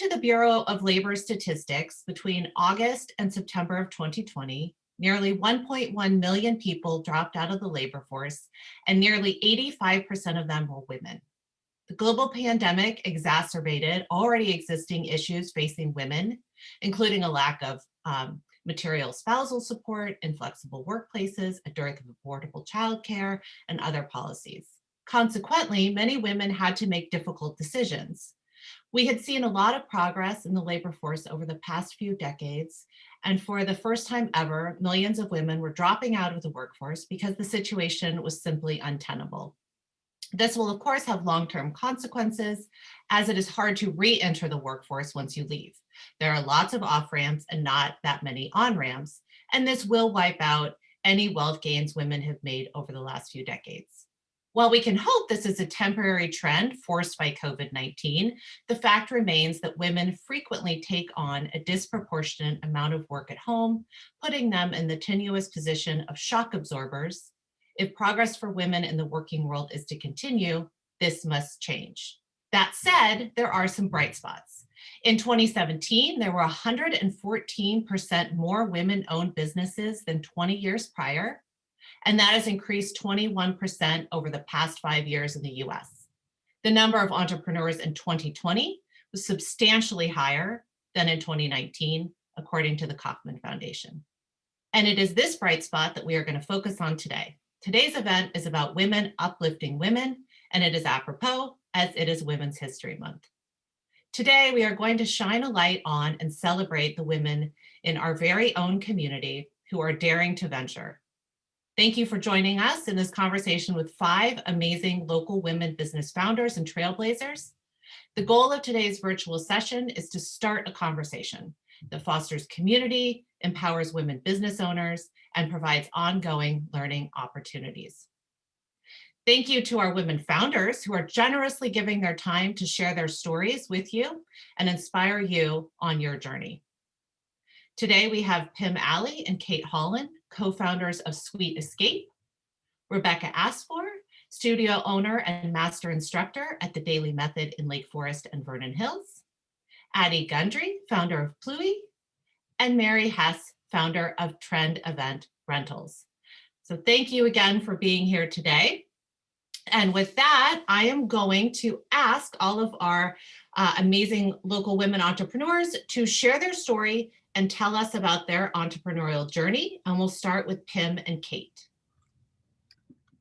to the Bureau of Labor Statistics, between August and September of 2020, nearly 1.1 million people dropped out of the labor force, and nearly 85% of them were women. The global pandemic exacerbated already existing issues facing women, including a lack of material spousal support, inflexible workplaces, a dearth of affordable childcare, and other policies. Consequently, many women had to make difficult decisions. We had seen a lot of progress in the labor force over the past few decades, and for the first time ever, millions of women were dropping out of the workforce because the situation was simply untenable. This will, of course, have long-term consequences, as it is hard to re-enter the workforce once you leave. There are lots of off-ramps and not that many on-ramps, and this will wipe out any wealth gains women have made over the last few decades. While we can hope this is a temporary trend forced by COVID-19, the fact remains that women frequently take on a disproportionate amount of work at home, putting them in the tenuous position of shock absorbers. If progress for women in the working world is to continue, this must change. That said, there are some bright spots. In 2017, there were 114% more women-owned businesses than 20 years prior, and that has increased 21% over the past 5 years in the US. The number of entrepreneurs in 2020 was substantially higher than in 2019, according to the Kauffman Foundation. And it is this bright spot that we are going to focus on today. Today's event is about women uplifting women, and it is apropos as it is Women's History Month. Today, we are going to shine a light on and celebrate the women in our very own community who are daring to venture. Thank you for joining us in this conversation with 5 amazing local women business founders and trailblazers. The goal of today's virtual session is to start a conversation that fosters community, empowers women business owners, and provides ongoing learning opportunities. Thank you to our women founders who are generously giving their time to share their stories with you and inspire you on your journey. Today we have Pim Alley and Kate Holland, co-founders of Sweet Escape, Rebecca Asfour, studio owner and master instructor at the Dailey Method in Lake Forest and Vernon Hills, Addie Gundry, founder of Pluie, and Mary Hess, founder of Trend Event Rentals. So thank you again for being here today. And with that, I am going to ask all of our amazing local women entrepreneurs to share their story and tell us about their entrepreneurial journey. And we'll start with Pim and Kate.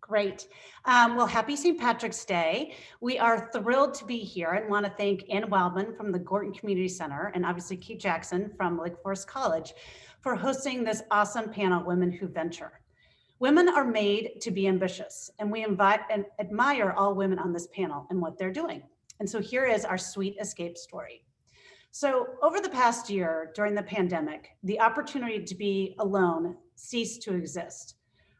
Great. Well, happy St. Patrick's Day. We are thrilled to be here and want to thank Ann Wildman from the Gorton Community Center and obviously Kate Jackson from Lake Forest College for hosting this awesome panel, Women Who Venture. Women are made to be ambitious, and we invite and admire all women on this panel and what they're doing. And so here is our Sweet Escape story. So over the past year during the pandemic, the opportunity to be alone ceased to exist.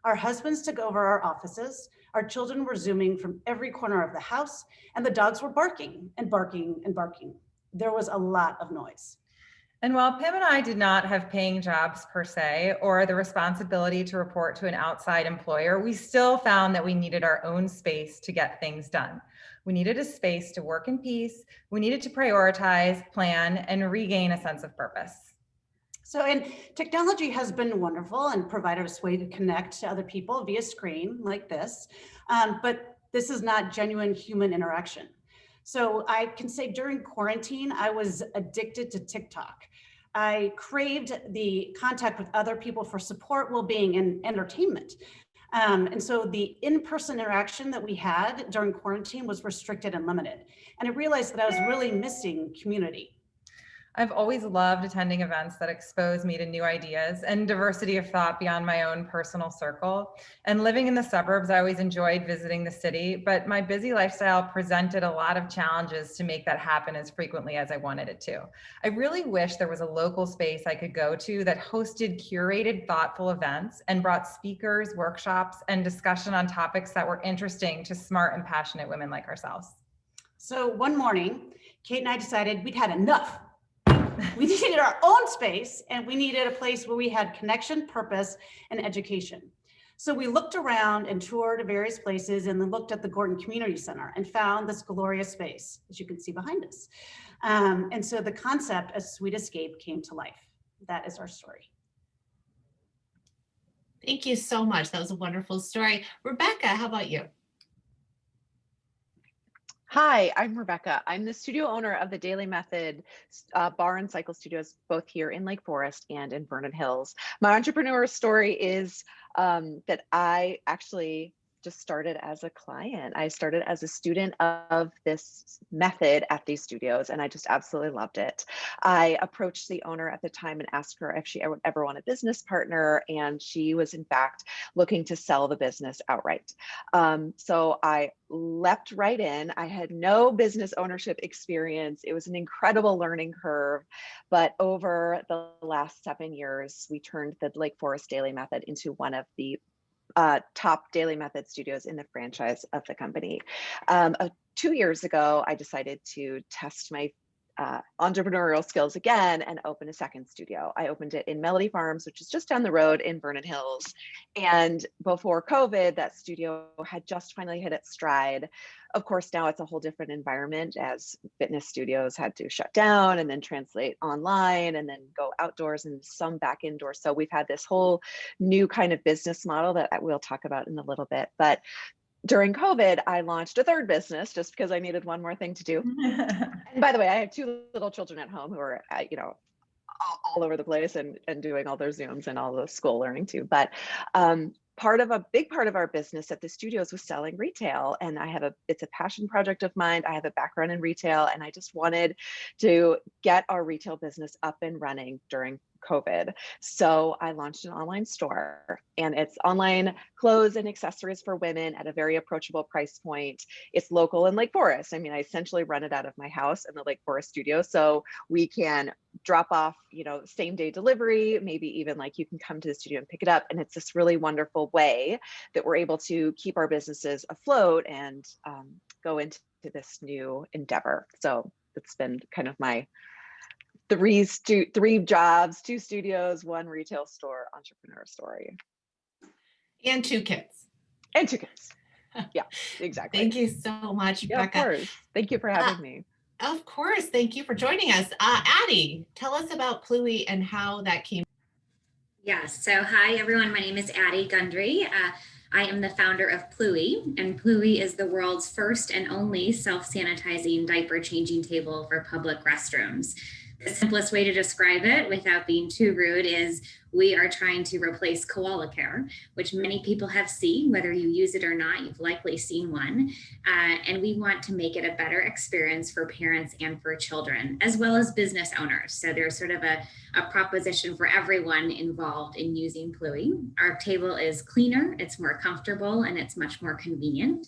Our husbands took over our offices, our children were Zooming from every corner of the house, and the dogs were barking and barking and barking. There was a lot of noise. And while Pim and I did not have paying jobs per se, or the responsibility to report to an outside employer, we still found that we needed our own space to get things done. We needed a space to work in peace. We needed to prioritize, plan, and regain a sense of purpose. So, and technology has been wonderful and provided us a way to connect to other people via screen like this, but this is not genuine human interaction. So I can say during quarantine, I was addicted to TikTok. I craved the contact with other people for support, well-being, and entertainment. And so the in-person interaction that we had during quarantine was restricted and limited. And I realized that I was really missing community. I've always loved attending events that expose me to new ideas and diversity of thought beyond my own personal circle. And living in the suburbs, I always enjoyed visiting the city, but my busy lifestyle presented a lot of challenges to make that happen as frequently as I wanted it to. I really wish there was a local space I could go to that hosted curated, thoughtful events and brought speakers, workshops, and discussion on topics that were interesting to smart and passionate women like ourselves. So one morning, Kate and I decided we'd had enough. We needed our own space, and we needed a place where we had connection, purpose, and education. So we looked around and toured various places and then looked at the Gordon Community Center and found this glorious space, as you can see behind us. And so the concept of Sweet Escape came to life. That is our story. Thank you so much. That was a wonderful story. Rebecca, how about you? Hi, I'm Rebecca. I'm the studio owner of the Dailey Method bar and cycle studios, both here in Lake Forest and in Vernon Hills. My entrepreneur story is that I actually just started as a client. I started as a student of this method at these studios, and I just absolutely loved it. I approached the owner at the time and asked her if she would ever want a business partner, and she was in fact looking to sell the business outright. So I leapt right in. I had no business ownership experience. It was an incredible learning curve, but over the last 7 years, we turned the Lake Forest Dailey Method into one of the top Dailey Method studios in the franchise of the company. 2 years ago, I decided to test my entrepreneurial skills again and open a second studio. I opened it in Melody Farms, which is just down the road in Vernon Hills. And before COVID, that studio had just finally hit its stride. Of course, now it's a whole different environment as fitness studios had to shut down and then translate online and then go outdoors and some back indoors. So we've had this whole new kind of business model that we'll talk about in a little bit. But during COVID, I launched a third business just because I needed one more thing to do. And by the way, I have 2 little children at home who are, all over the place and doing all their Zooms and all the school learning too. But a big part of our business at the studios was selling retail. And it's a passion project of mine. I have a background in retail, and I just wanted to get our retail business up and running during COVID. So I launched an online store, and it's online clothes and accessories for women at a very approachable price point. It's local in Lake Forest. I mean, I essentially run it out of my house in the Lake Forest studio. So we can drop off, same day delivery, maybe even like you can come to the studio and pick it up. And it's this really wonderful way that we're able to keep our businesses afloat and go into this new endeavor. So it's been kind of my 3 jobs, 2 studios, 1 retail store entrepreneur story. And 2 kids. And 2 kids. Yeah, exactly. Thank you so much, Yeah, Rebecca. of course. Thank you for having me. Of course. Thank you for joining us. Addie, tell us about Pluie and how that came. Yes. So hi, everyone. My name is Addie Gundry. I am the founder of Pluie, and Pluie is the world's first and only self-sanitizing diaper changing table for public restrooms. The simplest way to describe it without being too rude is we are trying to replace koala care, which many people have seen, whether you use it or not, you've likely seen one. And we want to make it a better experience for parents and for children, as well as business owners. So there's sort of a proposition for everyone involved in using Pluie. Our table is cleaner, it's more comfortable, and it's much more convenient.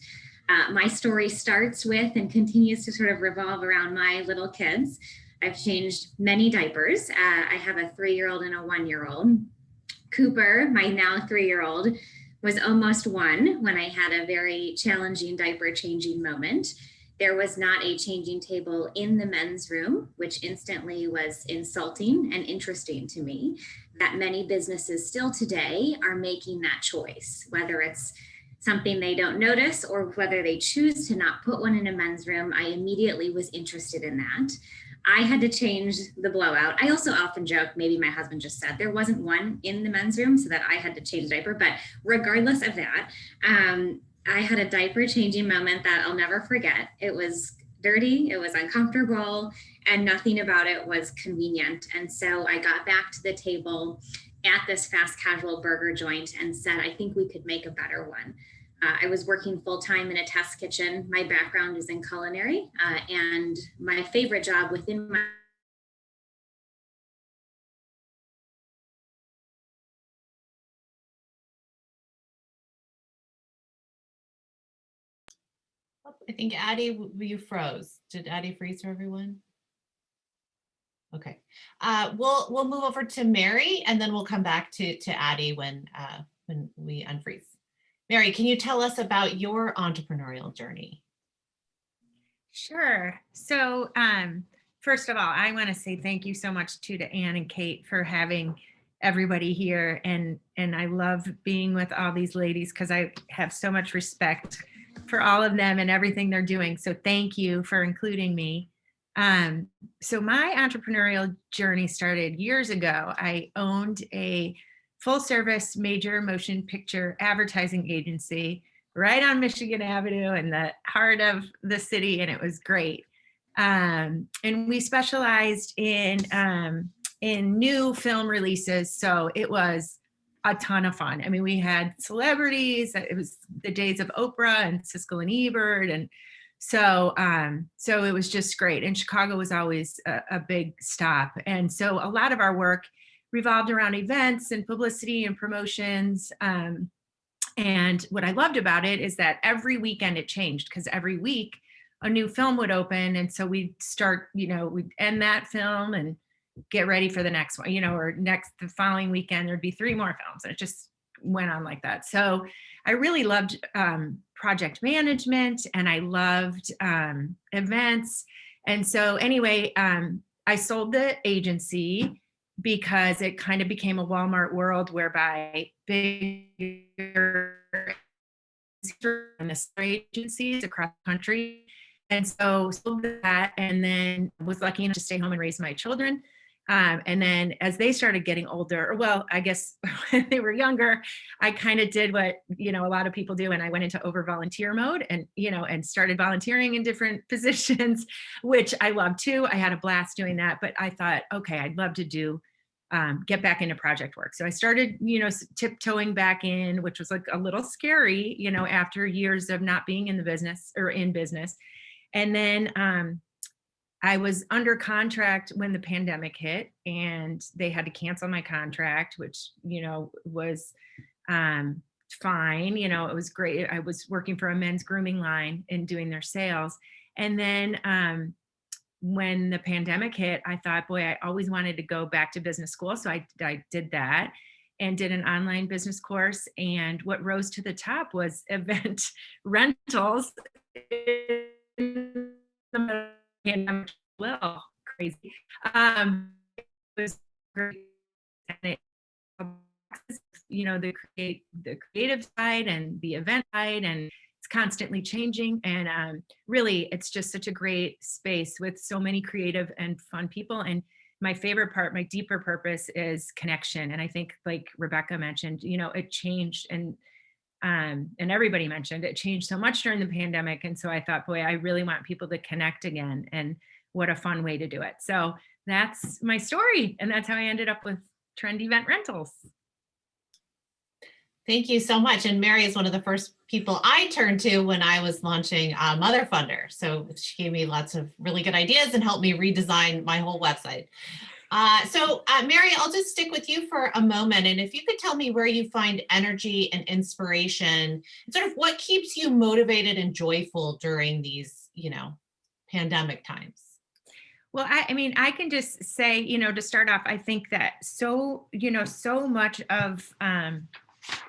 My story starts with and continues to sort of revolve around my little kids. I've changed many diapers. I have a 3-year-old and a 1-year-old. Cooper, my now 3-year-old, was almost 1 when I had a very challenging diaper changing moment. There was not a changing table in the men's room, which instantly was insulting and interesting to me, that many businesses still today are making that choice, whether it's something they don't notice or whether they choose to not put one in a men's room. I immediately was interested in that. I had to change the blowout. I also often joke, maybe my husband just said there wasn't one in the men's room so that I had to change the diaper. But regardless of that, I had a diaper changing moment that I'll never forget. It was dirty, it was uncomfortable, and nothing about it was convenient. And so I got back to the table at this fast casual burger joint and said, I think we could make a better one. I was working full-time in a test kitchen. My background is in culinary, and my favorite job within my I think Addie, you froze. Did Addie freeze for everyone? Okay. We'll move over to Mary, and then we'll come back to Addie when we unfreeze. Mary, can you tell us about your entrepreneurial journey? Sure. So first of all, I want to say thank you so much to Ann and Kate for having everybody here. And I love being with all these ladies because I have so much respect for all of them and everything they're doing. So thank you for including me. So my entrepreneurial journey started years ago. I owned a full service major motion picture advertising agency right on Michigan Avenue in the heart of the city. And it was great. And we specialized in new film releases. So it was a ton of fun. I mean, we had celebrities. It was the days of Oprah and Siskel and Ebert. And so it was just great. And Chicago was always a big stop. And so a lot of our work revolved around events and publicity and promotions. And what I loved about it is that every weekend it changed, because every week a new film would open. And so we'd start, we'd end that film and get ready for the next one, or the following weekend, there'd be 3 more films. And it just went on like that. So I really loved project management, and I loved events. And so anyway, I sold the agency because it kind of became a Walmart world whereby bigger agencies across the country. And so sold that, and then was lucky enough to stay home and raise my children. And then as they started getting older, or well, I guess when they were younger, I kind of did what, a lot of people do. And I went into over volunteer mode and, and started volunteering in different positions, which I love too. I had a blast doing that, but I thought, okay, I'd love to get back into project work. So I started, tiptoeing back in, which was like a little scary, after years of not being in the business or in business. And then, I was under contract when the pandemic hit, and they had to cancel my contract, which, was fine. It was great. I was working for a men's grooming line and doing their sales. And then when the pandemic hit, I thought, boy, I always wanted to go back to business school. So I did that and did an online business course. And what rose to the top was event rentals. Pandemic, well, crazy. It was great. And the creative side and the event side, and it's constantly changing. And really, it's just such a great space with so many creative and fun people. And my favorite part, my deeper purpose, is connection. And I think, like Rebecca mentioned, it changed, and everybody mentioned it changed so much during the pandemic. And so I thought, boy, I really want people to connect again, and what a fun way to do it. So that's my story. And that's how I ended up with Trend Event Rentals. Thank you so much. And Mary is one of the first people I turned to when I was launching Mother Funder. So she gave me lots of really good ideas and helped me redesign my whole website. So Mary, I'll just stick with you for a moment. And if you could tell me where you find energy and inspiration, and sort of what keeps you motivated and joyful during these, pandemic times. Well, I can just say, to start off, I think that so much of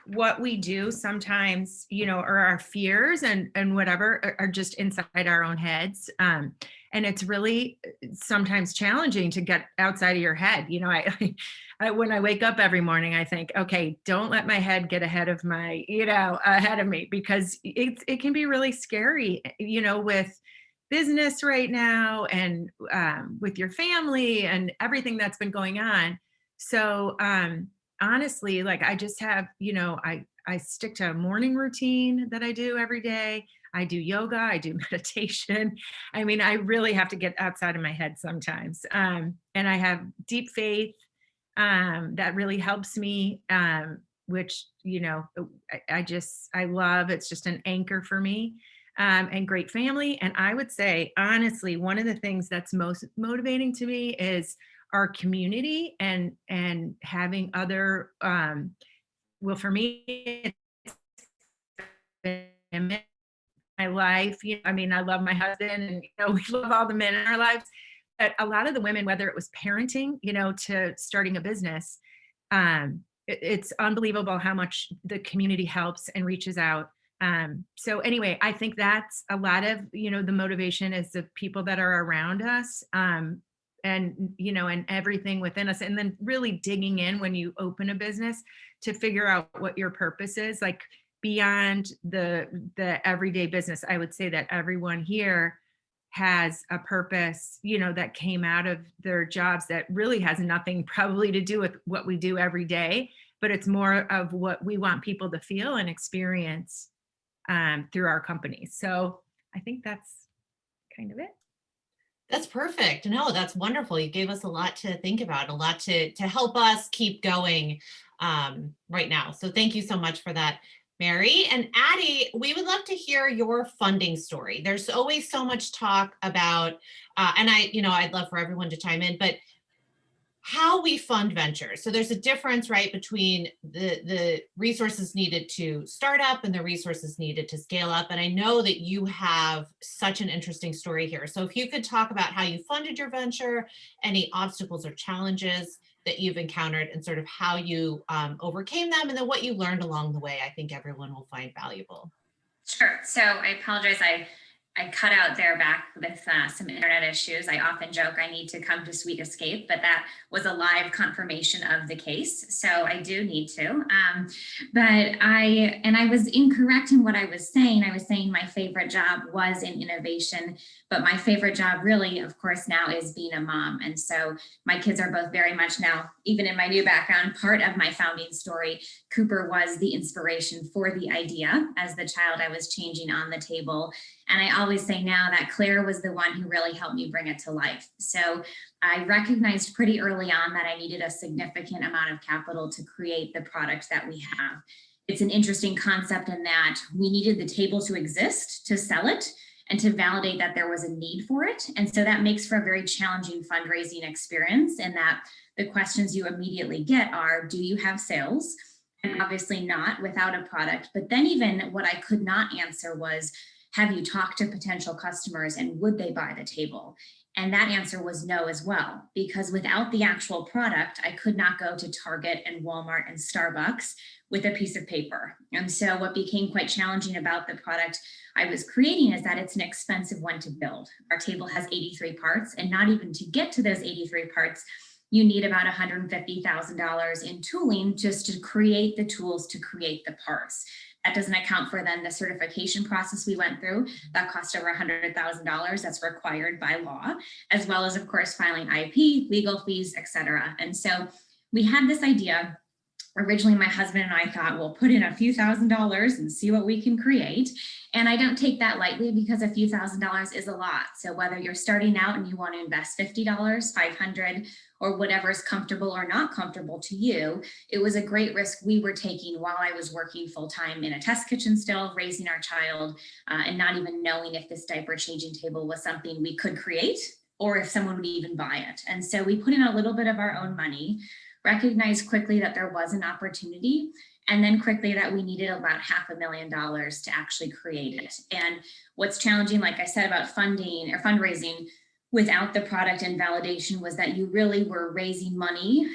what we do sometimes, or our fears and whatever are just inside our own heads. And it's really sometimes challenging to get outside of your head. I when I wake up every morning, I think, okay, don't let my head get ahead of my, ahead of me, because it can be really scary, with business right now, and with your family and everything that's been going on. So honestly, like, I just have, I stick to a morning routine that I do every day. I do yoga, I do meditation. I really have to get outside of my head sometimes. And I have deep faith that really helps me, which, I love. It's just an anchor for me. And great family. And I would say, honestly, one of the things that's most motivating to me is our community, and having other, well, for me, it's my life. I love my husband, and, we love all the men in our lives, but a lot of the women, whether it was parenting, to starting a business, it's unbelievable how much the community helps and reaches out. So anyway, I think that's a lot of, the motivation is the people that are around us. and and everything within us, and then really digging in when you open a business to figure out what your purpose is, like beyond the everyday business. I would say that everyone here has a purpose, that came out of their jobs that really has nothing probably to do with what we do every day, but it's more of what we want people to feel and experience through our company. So I think that's kind of it. That's perfect. No, that's wonderful. You gave us a lot to think about, a lot to help us keep going right now. So thank you so much for that, Mary. And Addie, we would love to hear your funding story. There's always so much talk about, and I'd love for everyone to chime in, but how we fund ventures. So there's a difference, right, between the resources needed to start up and the resources needed to scale up. And I know that you have such an interesting story here. So if you could talk about how you funded your venture, any obstacles or challenges that you've encountered, and sort of how you overcame them, and then what you learned along the way, I think everyone will find valuable. Sure. So I apologize. I cut out there back with some internet issues. I often joke I need to come to Sweet Escape, but that was a live confirmation of the case. So I do need to. But I was incorrect in what I was saying. I was saying my favorite job was in innovation, but my favorite job really, of course, now is being a mom. And so my kids are both very much now, even in my new background, part of my founding story. Cooper was the inspiration for the idea as the child I was changing on the table. And I always say now that Claire was the one who really helped me bring it to life. So I recognized pretty early on that I needed a significant amount of capital to create the product that we have. It's an interesting concept in that we needed the table to exist, to sell it, and to validate that there was a need for it. And so that makes for a very challenging fundraising experience, in that the questions you immediately get are, do you have sales? And obviously not without a product. But then even what I could not answer was, have you talked to potential customers and would they buy the table? And that answer was no as well, because without the actual product, I could not go to Target and Walmart and Starbucks with a piece of paper. And so what became quite challenging about the product I was creating is that it's an expensive one to build. Our table has 83 parts, and not even to get to those 83 parts, you need about $150,000 in tooling just to create the tools to create the parts. That doesn't account for then the certification process we went through. That cost over $100,000. That's required by law, as well as, of course, filing IP, legal fees, et cetera. And so we had this idea. Originally, my husband and I thought, we'll put in a few $1,000s and see what we can create. And I don't take that lightly, because a few $1,000s is a lot. So whether you're starting out and you want to invest $50, $500, or whatever is comfortable or not comfortable to you, it was a great risk we were taking while I was working full-time in a test kitchen still, raising our child, and not even knowing if this diaper changing table was something we could create or if someone would even buy it. And so we put in a little bit of our own money, recognized quickly that there was an opportunity, and then quickly that we needed about $500,000 to actually create it. And what's challenging, like I said, about funding or fundraising without the product and validation was that you really were raising money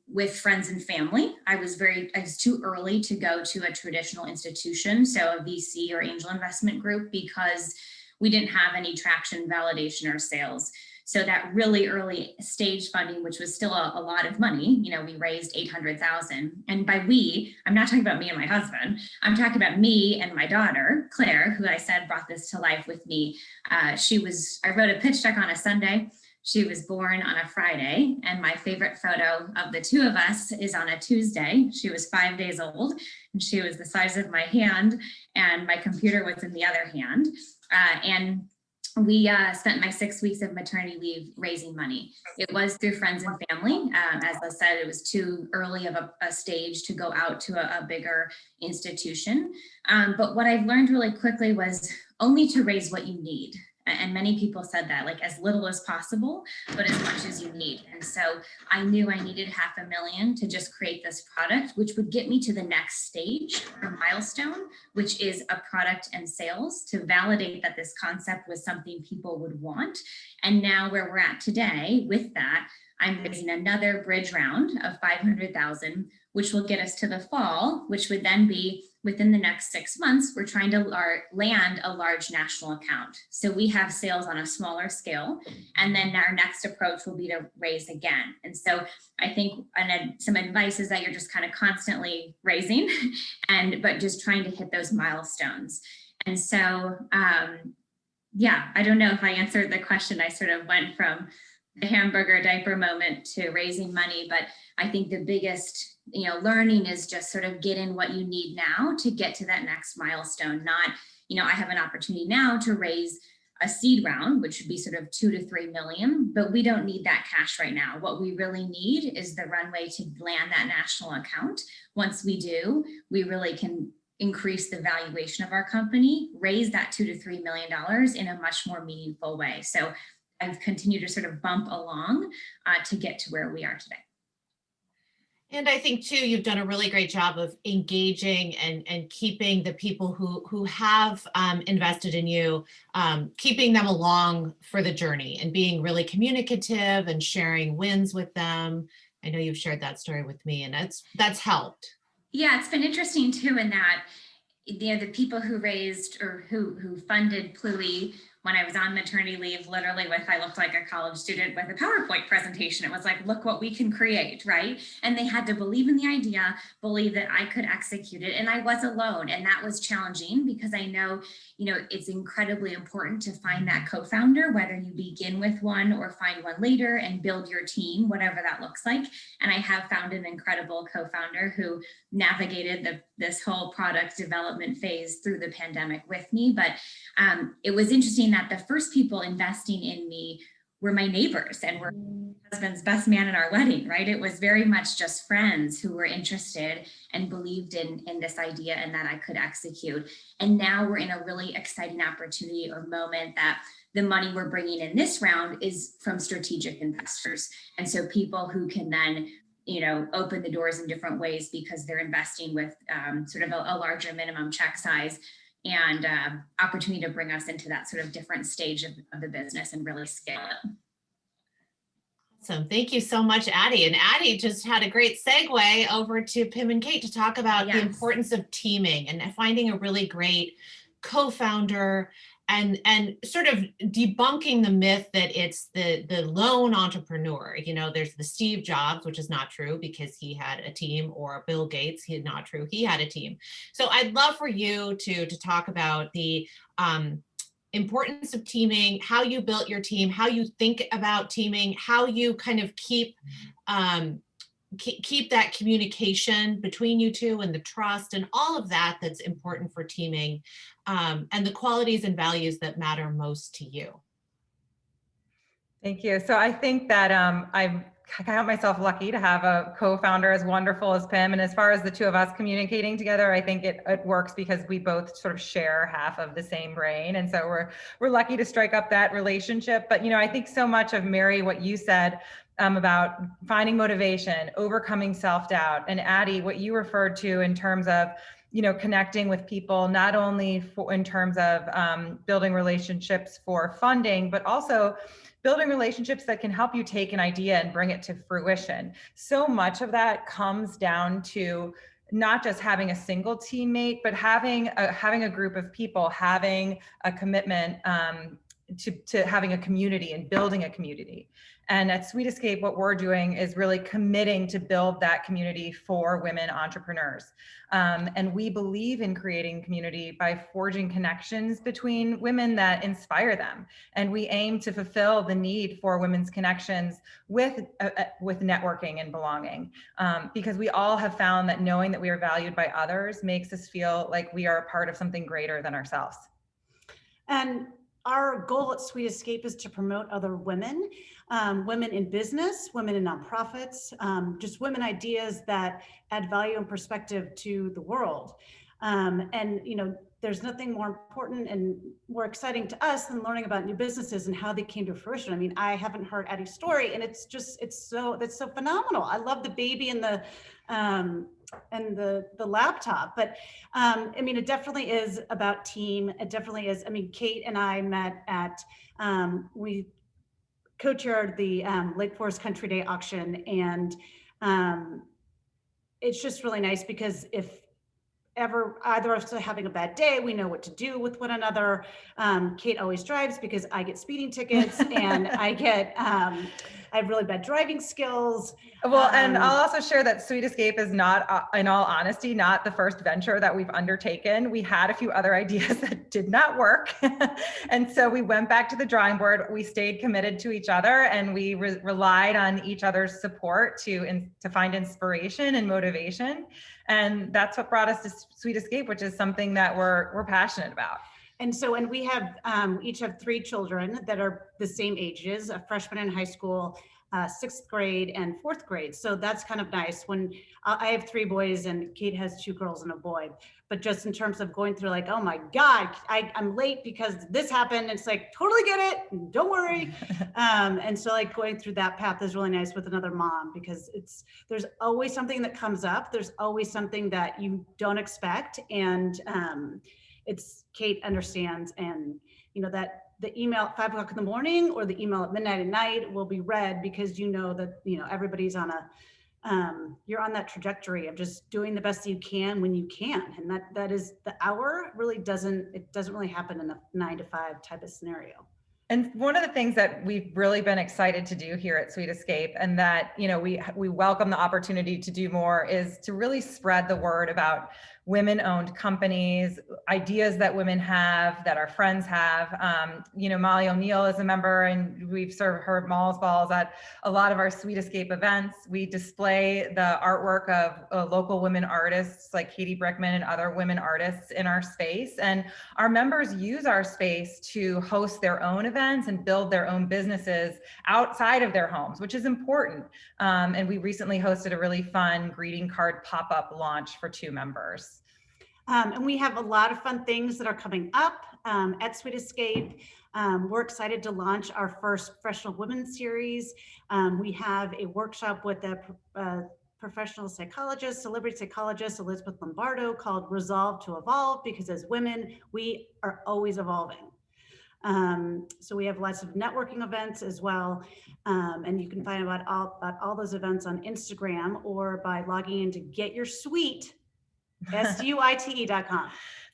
with friends and family. I was too early to go to a traditional institution, so a VC or angel investment group, because we didn't have any traction, validation, or sales. So that really early stage funding, which was still a lot of money, we raised $800,000. And by we, I'm not talking about me and my husband. I'm talking about me and my daughter, Claire, who I said brought this to life with me. I wrote a pitch deck on a Sunday. She was born on a Friday. And my favorite photo of the two of us is on a Tuesday. She was 5 days old, and she was the size of my hand, and my computer was in the other hand. And we spent my 6 weeks of maternity leave raising money. It was through friends and family. As I said, it was too early of a stage to go out to a bigger institution. But what I've learned really quickly was only to raise what you need. And many people said that, like as little as possible, but as much as you need. And so I knew I needed $500,000 to just create this product, which would get me to the next stage or milestone, which is a product and sales, to validate that this concept was something people would want. And now where we're at today with that, I'm raising another bridge round of $500,000, which will get us to the fall, which would then be within the next 6 months, we're trying to land a large national account. So we have sales on a smaller scale, and then our next approach will be to raise again. And so I think some advice is that you're just kind of constantly raising, but just trying to hit those milestones. And so, yeah, I don't know if I answered the question. I sort of went from the hamburger diaper moment to raising money, but I think the biggest learning is just sort of get in what you need now to get to that next milestone. Not, I have an opportunity now to raise a seed round, which would be sort of 2 to 3 million, but we don't need that cash right now. What we really need is the runway to land that national account. Once we do, we really can increase the valuation of our company, raise that $2 to $3 million in a much more meaningful way. So I've continued to sort of bump along to get to where we are today. And I think too, you've done a really great job of engaging and keeping the people who have invested in you, keeping them along for the journey and being really communicative and sharing wins with them. I know you've shared that story with me, and that's helped. Yeah, it's been interesting too, in that the people who raised or who funded Pluie when I was on maternity leave, literally I looked like a college student with a PowerPoint presentation. It was like, look what we can create, right? And they had to believe in the idea, believe that I could execute it. And I was alone. And that was challenging because I know, it's incredibly important to find that co-founder, whether you begin with one or find one later and build your team, whatever that looks like. And I have found an incredible co-founder who navigated this whole product development phase through the pandemic with me. But it was interesting that the first people investing in me were my neighbors and were my husband's best man in our wedding, right? It was very much just friends who were interested and believed in this idea and that I could execute. And now we're in a really exciting opportunity or moment that the money we're bringing in this round is from strategic investors. And so people who can then open the doors in different ways because they're investing with sort of a larger minimum check size and opportunity to bring us into that sort of different stage of the business and really scale it. Awesome. Thank you so much, Addie. And Addie just had a great segue over to Pim and Kate to talk about the importance of teaming and finding a really great co-founder and sort of debunking the myth that it's the lone entrepreneur. There's the Steve Jobs, which is not true because he had a team, or Bill Gates, not true. He had a team. So I'd love for you to talk about the importance of teaming, how you built your team, how you think about teaming, how you kind of keep that communication between you two and the trust and all of that that's important for teaming, and the qualities and values that matter most to you. Thank you. So I think that I count myself lucky to have a co-founder as wonderful as Pim. And as far as the two of us communicating together, I think it works because we both sort of share half of the same brain. And so we're lucky to strike up that relationship. But, I think so much of, Mary, what you said about finding motivation, overcoming self-doubt, and Addie, what you referred to in terms of connecting with people, not only in terms of building relationships for funding, but also building relationships that can help you take an idea and bring it to fruition. So much of that comes down to not just having a single teammate, but having a group of people, having a commitment to having a community and building a community. And at Sweet Escape, what we're doing is really committing to build that community for women entrepreneurs. And we believe in creating community by forging connections between women that inspire them. And we aim to fulfill the need for women's connections with networking and belonging. Because we all have found that knowing that we are valued by others makes us feel like we are a part of something greater than ourselves. And our goal at Sweet Escape is to promote other women, women in business, women in nonprofits, just women ideas that add value and perspective to the world. And there's nothing more important and more exciting to us than learning about new businesses and how they came to fruition. I mean, I haven't heard Addie's story, and that's so phenomenal. I love the baby and the laptop, but it definitely is about team. It definitely is. Kate and I met at we co-chaired the Lake Forest Country Day auction, and it's just really nice because if either of us are having a bad day, we know what to do with one another. Kate always drives because I get speeding tickets and I have really bad driving skills. Well, and I'll also share that Sweet Escape is not, in all honesty, not the first venture that we've undertaken. We had a few other ideas that did not work. And so we went back to the drawing board. We stayed committed to each other, and we relied on each other's support to find inspiration and motivation. And that's what brought us to Sweet Escape, which is something that we're passionate about. And so, and we have each have 3 children that are the same ages, a freshman in high school, 6th grade and 4th grade. So that's kind of nice. When I have 3 boys and Kate has 2 girls and a boy, but just in terms of going through like, oh my God, I'm late because this happened. It's like, totally get it. Don't worry. And so like going through that path is really nice with another mom, because there's always something that comes up. There's always something that you don't expect. And Kate understands, and you know that the email at 5 o'clock in the morning or the email at midnight at night will be read, because you know that, you know, everybody's on you're on that trajectory of just doing the best you can when you can. And that is the hour really doesn't really happen in a 9 to 5 type of scenario. And one of the things that we've really been excited to do here at Sweet Escape, and that, you know, we welcome the opportunity to do more, is to really spread the word about women-owned companies, ideas that women have, that our friends have. You know, Molly O'Neill is a member, and we've served her Mall's balls at a lot of our Sweet Escape events. We display the artwork of local women artists like Katie Brickman and other women artists in our space. And our members use our space to host their own events and build their own businesses outside of their homes, which is important. And we recently hosted a really fun greeting card pop-up launch for 2 members. And we have a lot of fun things that are coming up at Sweet Escape. We're excited to launch our first professional women series. We have a workshop with a professional psychologist, celebrity psychologist, Elizabeth Lombardo, called Resolve to Evolve, because as women, we are always evolving. So we have lots of networking events as well. And you can find about all those events on Instagram or by logging into getyoursuite.com.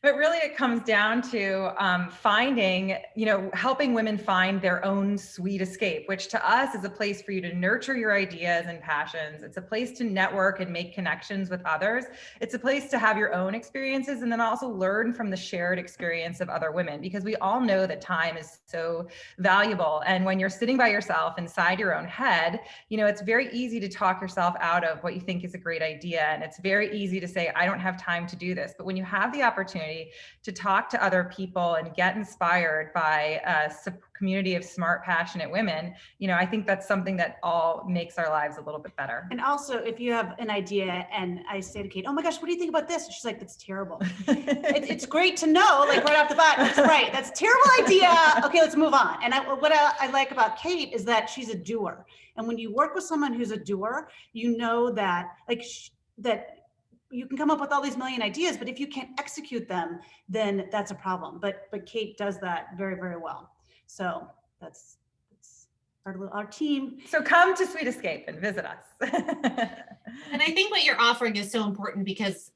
But really it comes down to finding, you know, helping women find their own sweet escape, which to us is a place for you to nurture your ideas and passions. It's a place to network and make connections with others. It's a place to have your own experiences and then also learn from the shared experience of other women, because we all know that time is so valuable. And when you're sitting by yourself inside your own head, you know, it's very easy to talk yourself out of what you think is a great idea. And it's very easy to say, I don't have time to do this. But when you have the opportunity to talk to other people and get inspired by a community of smart, passionate women, you know, I think that's something that all makes our lives a little bit better. And also, if you have an idea and I say to Kate, oh my gosh, what do you think about this? And she's like, that's terrible. It's great to know, like right off the bat, that's right, that's a terrible idea. Okay, let's move on. And what I like about Kate is that she's a doer. And when you work with someone who's a doer, you know that that you can come up with all these million ideas, but if you can't execute them, then that's a problem. But Kate does that very, very well. So that's our team. So come to Sweet Escape and visit us. And I think what you're offering is so important because,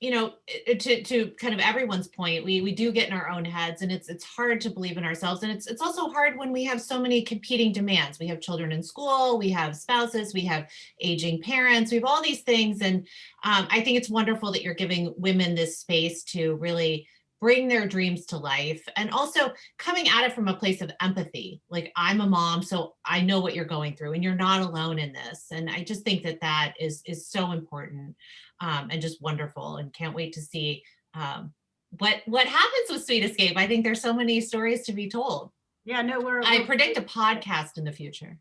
you know, to kind of everyone's point, we do get in our own heads, and it's hard to believe in ourselves. And it's also hard when we have so many competing demands. We have children in school, we have spouses, we have aging parents, we have all these things. And I think it's wonderful that you're giving women this space to really bring their dreams to life, and also coming at it from a place of empathy. Like, I'm a mom, so I know what you're going through, and you're not alone in this. And I just think that is so important and just wonderful, and can't wait to see what happens with Sweet Escape. I think there's so many stories to be told. Yeah, no, I predict a podcast in the future.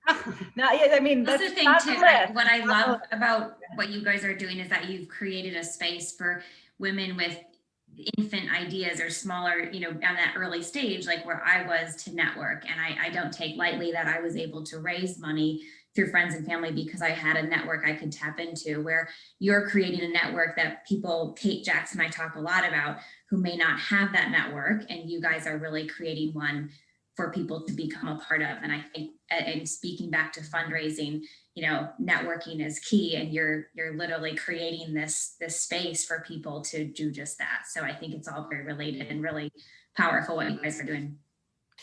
No, yeah, I mean, that's the thing too. What I love about what you guys are doing is that you've created a space for women with infant ideas or smaller, you know, on that early stage, like where I was, to network. And I don't take lightly that I was able to raise money through friends and family because I had a network I could tap into, where you're creating a network that people, Kate Jackson and I talk a lot about, who may not have that network. And you guys are really creating one for people to become a part of. And I think, and speaking back to fundraising, networking is key, and you're literally creating this space for people to do just that. So I think it's all very related and really powerful what you guys are doing.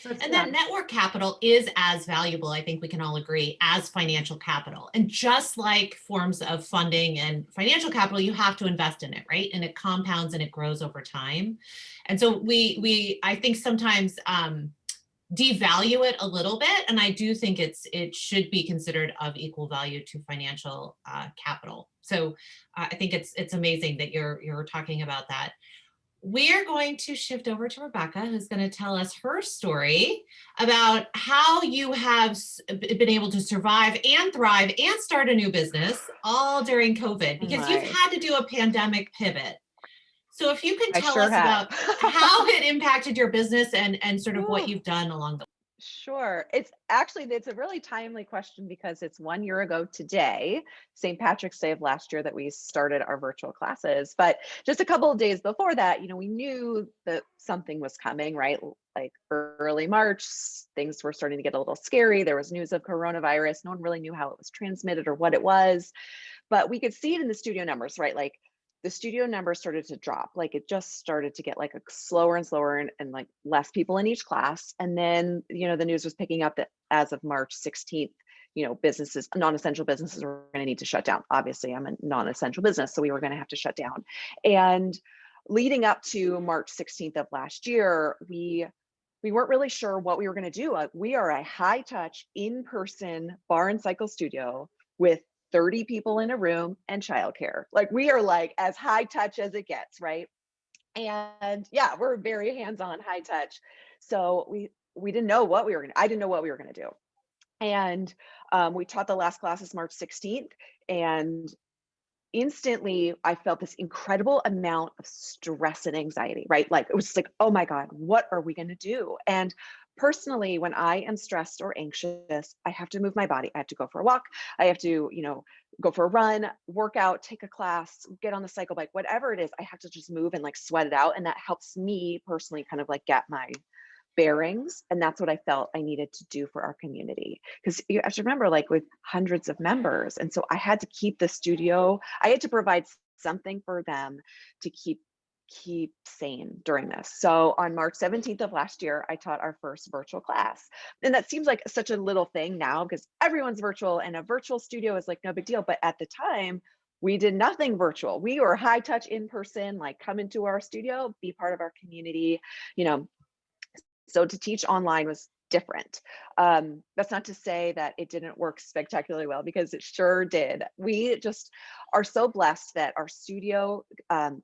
And that network capital is as valuable, I think we can all agree, as financial capital. And just like forms of funding and financial capital, you have to invest in it, right? And it compounds and it grows over time. And so I think sometimes devalue it a little bit. And I do think it should be considered of equal value to financial capital. So I think it's amazing that you're talking about that. We are going to shift over to Rebecca, who's going to tell us her story about how you have been able to survive and thrive and start a new business all during COVID, because you've had to do a pandemic pivot. So if you can tell us about how it impacted your business and sort of what you've done along the way. Sure. It's a really timely question, because it's 1 year ago today, St. Patrick's Day of last year, that we started our virtual classes. But just a couple of days before that, we knew that something was coming, right? Like early March, things were starting to get a little scary. There was news of coronavirus. No one really knew how it was transmitted or what it was, but we could see it in the studio numbers, right? Like the studio numbers started to drop. Like it just started to get like a slower and slower and like less people in each class. And then, the news was picking up that as of March 16th, businesses, non-essential businesses were going to need to shut down. Obviously, I'm a non-essential business, so we were going to have to shut down. And leading up to March 16th of last year, we weren't really sure what we were going to do. We are a high-touch, in-person bar and cycle studio with 30 people in a room and childcare. Like we are like as high touch as it gets, right? And yeah, we're very hands-on, high touch. So we didn't know what we were I didn't know what we were gonna do. And we taught the last classes March 16th, and instantly I felt this incredible amount of stress and anxiety, right? Like it was just like, oh my God, what are we gonna do? And personally, when I am stressed or anxious, I have to move my body. I have to go for a walk. I have to, go for a run, work out, take a class, get on the cycle bike, whatever it is, I have to just move and like sweat it out. And that helps me personally kind of like get my bearings. And that's what I felt I needed to do for our community. Because you have to remember, like with hundreds of members. And so I had to keep the studio, I had to provide something for them to keep sane during this. So on March 17th of last year, I taught our first virtual class. And that seems like such a little thing now, because everyone's virtual and a virtual studio is like no big deal. But at the time, we did nothing virtual. We were high touch in person, like come into our studio, be part of our community, So to teach online was different. That's not to say that it didn't work spectacularly well, because it sure did. We just are so blessed that our studio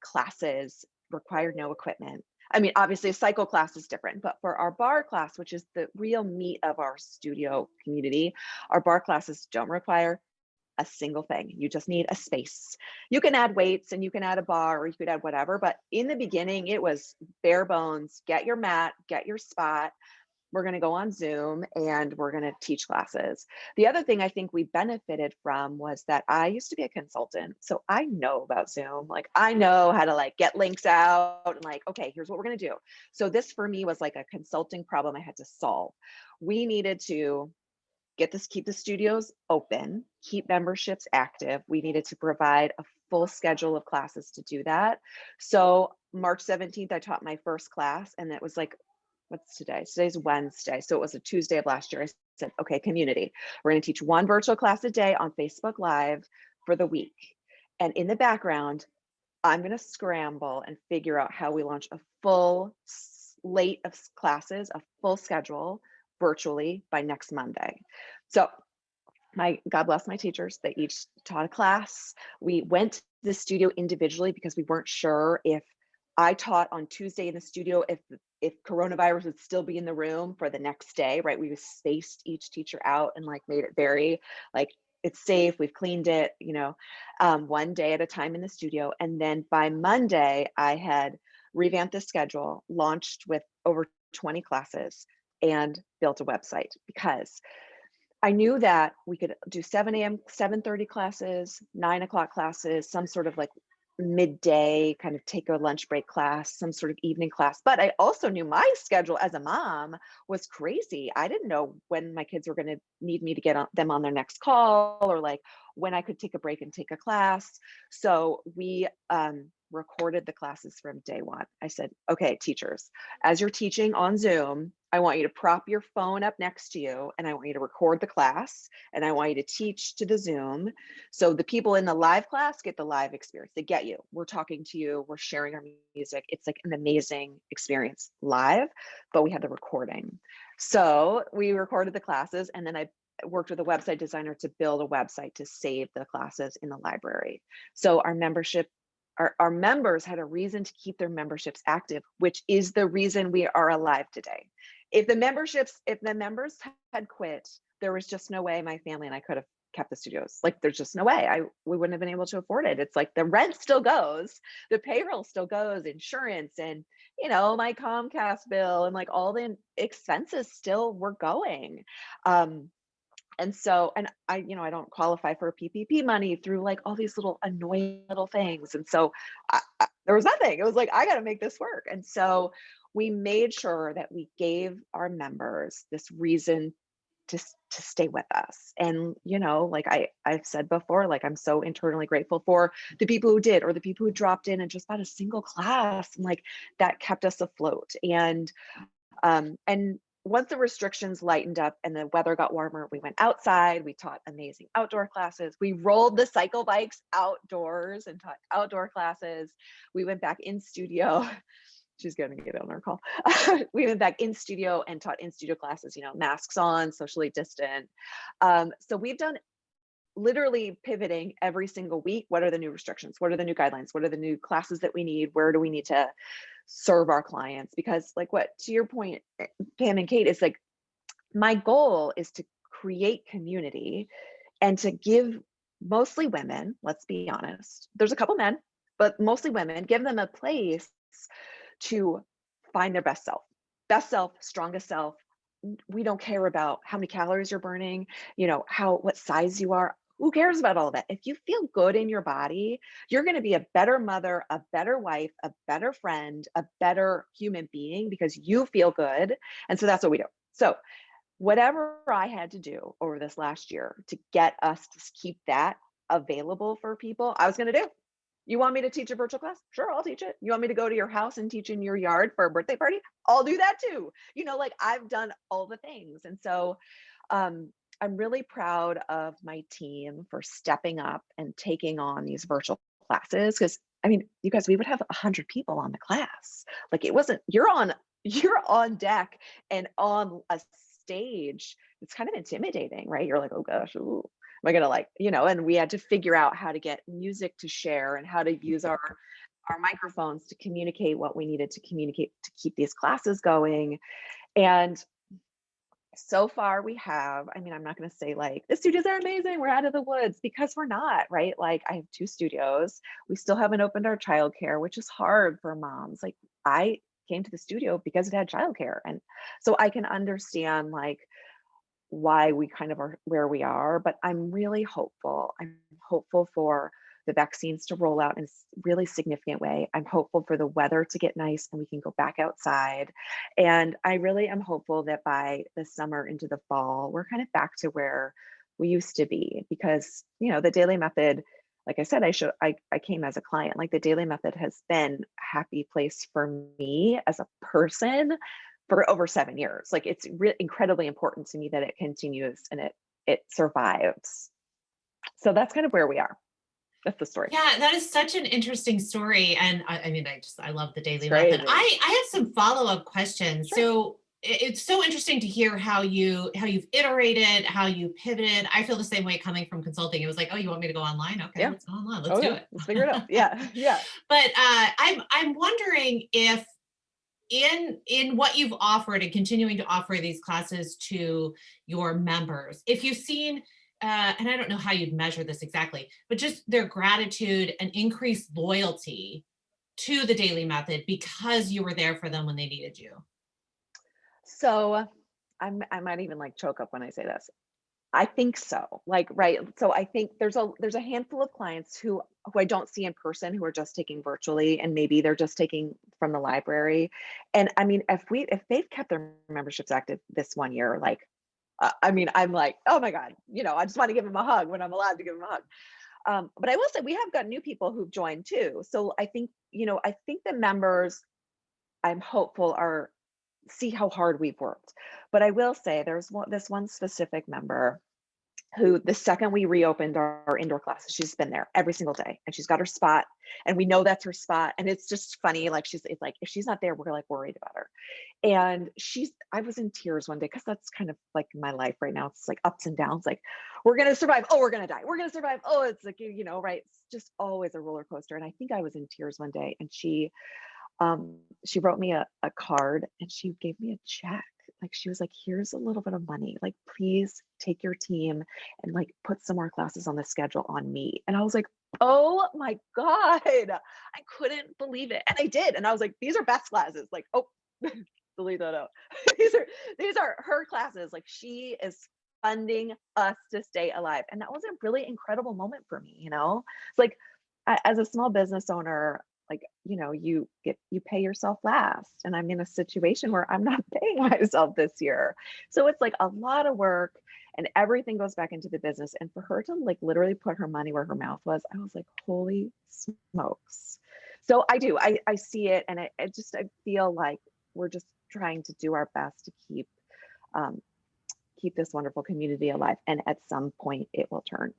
classes required no equipment. I mean, obviously a cycle class is different, but for our bar class, which is the real meat of our studio community, our bar classes don't require a single thing. You just need a space. You can add weights and you can add a bar, or you could add whatever, but in the beginning it was bare bones. Get your mat, get your spot. We're going to go on Zoom and we're going to teach classes. The other thing I think we benefited from was that I used to be a consultant. So I know about Zoom. Like I know how to like get links out and like, okay, here's what we're going to do. So this for me was like a consulting problem I had to solve. We needed to keep the studios open, keep memberships active. We needed to provide a full schedule of classes to do that. So March 17th, I taught my first class, and it was like, what's today? Today's Wednesday. So it was a Tuesday of last year. I said, okay, community, we're going to teach one virtual class a day on Facebook Live for the week. And in the background, I'm going to scramble and figure out how we launch a full slate of classes, a full schedule virtually by next Monday. So God bless my teachers. They each taught a class. We went to the studio individually because we weren't sure if I taught on Tuesday in the studio, if coronavirus would still be in the room for the next day, right? We spaced each teacher out and like made it very like, it's safe, we've cleaned it, one day at a time in the studio. And then by Monday, I had revamped the schedule, launched with over 20 classes, and built a website, because I knew that we could do 7 a.m., 7:30 classes, 9 o'clock classes, some sort of like midday kind of take a lunch break class, some sort of evening class. But I also knew my schedule as a mom was crazy. I didn't know when my kids were going to need me to get them on their next call, or like when I could take a break and take a class. So we recorded the classes from day one. I said, okay, teachers, as you're teaching on Zoom, I want you to prop your phone up next to you, and I want you to record the class, and I want you to teach to the Zoom. So the people in the live class get the live experience. They get you. We're talking to you. We're sharing our music. It's like an amazing experience live, but we had the recording. So we recorded the classes, and then I worked with a website designer to build a website to save the classes in the library. So our members had a reason to keep their memberships active, which is the reason we are alive today. If the members had quit, there was just no way my family and I could have kept the studios. Like, there's just no way. We wouldn't have been able to afford it. It's like the rent still goes, the payroll still goes, insurance, and my Comcast bill, and like all the expenses still were going. And I don't qualify for PPP money through like all these little annoying little things. And so there was nothing. It was like, I got to make this work. And so we made sure that we gave our members this reason to stay with us. And, like I've said before, like I'm so internally grateful for the people who did, or the people who dropped in and just bought a single class, and like that kept us afloat. And once the restrictions lightened up and the weather got warmer, we went outside, we taught amazing outdoor classes. We rolled the cycle bikes outdoors and taught outdoor classes. We went back in studio. She's going to get on our call. We went back in studio and taught in studio classes, masks on, socially distant. So we've done literally pivoting every single week. What are the new restrictions? What are the new guidelines? What are the new classes that we need? Where do we need to serve our clients? Because to your point, Pam and Kate, is like, my goal is to create community and to give mostly women, let's be honest, there's a couple men, but mostly women, give them a place to find their best self, strongest self. We don't care about how many calories you're burning, what size you are. Who cares about all that? If you feel good in your body, you're going to be a better mother, a better wife, a better friend, a better human being, because you feel good. And so that's what we do. So whatever I had to do over this last year to get us to keep that available for people, I was going to do. You want me to teach a virtual class? Sure, I'll teach it. You want me to go to your house and teach in your yard for a birthday party? I'll do that too. I've done all the things. And so I'm really proud of my team for stepping up and taking on these virtual classes. Because you guys, we would have 100 people on the class. Like, it wasn't, you're on deck and on a stage. It's kind of intimidating, right? You're like, oh gosh, ooh. Am I gonna and we had to figure out how to get music to share and how to use our microphones to communicate what we needed to communicate to keep these classes going. And so far we have, I'm not gonna say like the studios are amazing, we're out of the woods, because we're not, right? Like, I have 2 studios. We still haven't opened our childcare, which is hard for moms. Like, I came to the studio because it had childcare. And so I can understand like why we kind of are where we are, but I'm really hopeful. I'm hopeful for the vaccines to roll out in a really significant way. I'm hopeful for the weather to get nice and we can go back outside. And I really am hopeful that by the summer into the fall, we're kind of back to where we used to be, because, the Dailey method, like I said, I came as a client. Like, the Dailey method has been a happy place for me as a person for over 7 years. Like, it's incredibly important to me that it continues and it survives. So that's kind of where we are. That's the story. Yeah, that is such an interesting story. And I love the Dailey method. I have some follow-up questions. Sure. So it's so interesting to hear how you've iterated, how you pivoted. I feel the same way coming from consulting. It was like, oh, you want me to go online? Okay, Yeah. let's go online. Let's do it. Let's figure it out. Yeah. But I'm wondering if in what you've offered and continuing to offer these classes to your members, if you've seen, and I don't know how you'd measure this exactly, but just their gratitude and increased loyalty to the Dailey method because you were there for them when they needed you. So I might even like choke up when I say this. I think so. Like, right. So I think there's a handful of clients who I don't see in person, who are just taking virtually, and maybe they're just taking from the library. And I mean, if they've kept their memberships active this one year, like, I mean, I'm like, oh my God, I just want to give them a hug when I'm allowed to give them a hug. But I will say we have got new people who've joined too. So I think, I think the members, I'm hopeful, are see how hard we've worked. But I will say there's this one specific member who, the second we reopened our indoor classes, she's been there every single day, and she's got her spot, and we know that's her spot. And it's just funny. Like, it's like, if she's not there, we're like worried about her. And I was in tears one day, because that's kind of like my life right now. It's like ups and downs. Like, we're going to survive. Oh, we're going to die. We're going to survive. Oh, it's like, right. It's just always a roller coaster. And I think I was in tears one day, and she wrote me a card, and she gave me a check. Like, she was like, here's a little bit of money. Like, please take your team and like put some more classes on the schedule on me. And I was like, oh my God, I couldn't believe it. And I did. And I was like, these are Beth's classes. Like, oh, delete that out. these are her classes. Like, she is funding us to stay alive. And that was a really incredible moment for me. It's like, as a small business owner, like, you pay yourself last, and I'm in a situation where I'm not paying myself this year. So it's like a lot of work, and everything goes back into the business. And for her to like literally put her money where her mouth was, I was like, holy smokes. So I see it. And I feel like we're just trying to do our best to keep this wonderful community alive. And at some point it will turn.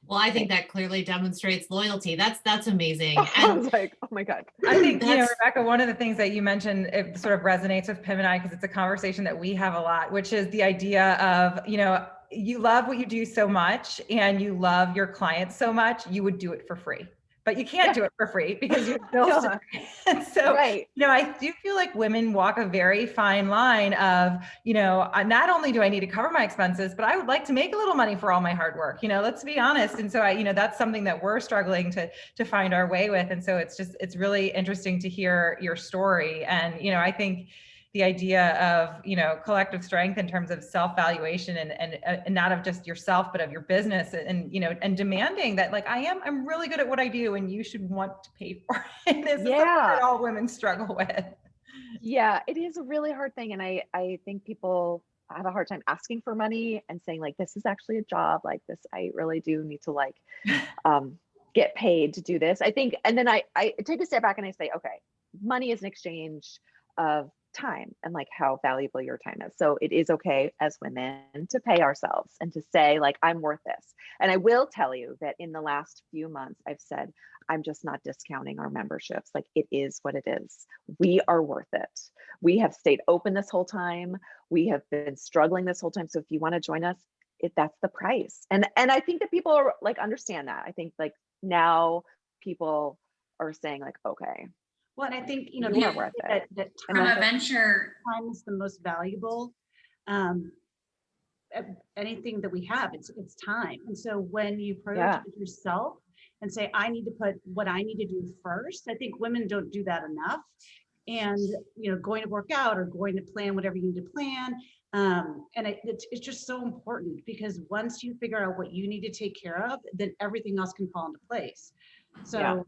Well, I think that clearly demonstrates loyalty. That's amazing. I was like, oh my God. I think, Rebecca, one of the things that you mentioned, it sort of resonates with Pim and I, because it's a conversation that we have a lot, which is the idea of, you love what you do so much, and you love your clients so much, you would do it for free. But you can't do it for free because you're bills to pay. And so, right. I do feel like women walk a very fine line of, not only do I need to cover my expenses, but I would like to make a little money for all my hard work, let's be honest. And so that's something that we're struggling to find our way with. And so it's really interesting to hear your story. And, I think the idea of, collective strength in terms of self-valuation and not of just yourself, but of your business, and, and demanding that, like, I'm really good at what I do, and you should want to pay for it. This is something that all women struggle with. Yeah, it is a really hard thing. And I think people have a hard time asking for money and saying, like, this is actually a job, like this, I really do need to like, get paid to do this. I think, and then I take a step back and I say, okay, money is an exchange of time, and like how valuable your time is. So it is okay as women to pay ourselves and to say, like, I'm worth this. And I will tell you that in the last few months, I've said, I'm just not discounting our memberships. Like, it is what it is. We are worth it. We have stayed open this whole time. We have been struggling this whole time. So if you want to join us, that's the price. And I think that people are like, understand that. I think like now people are saying like, okay. Well, and I think, that from a venture, time is the most valuable. Anything that we have, it's time. And so when you prioritize yourself and say, I need to put what I need to do first, I think women don't do that enough. And, going to work out or going to plan whatever you need to plan. And it's just so important, because once you figure out what you need to take care of, then everything else can fall into place. So,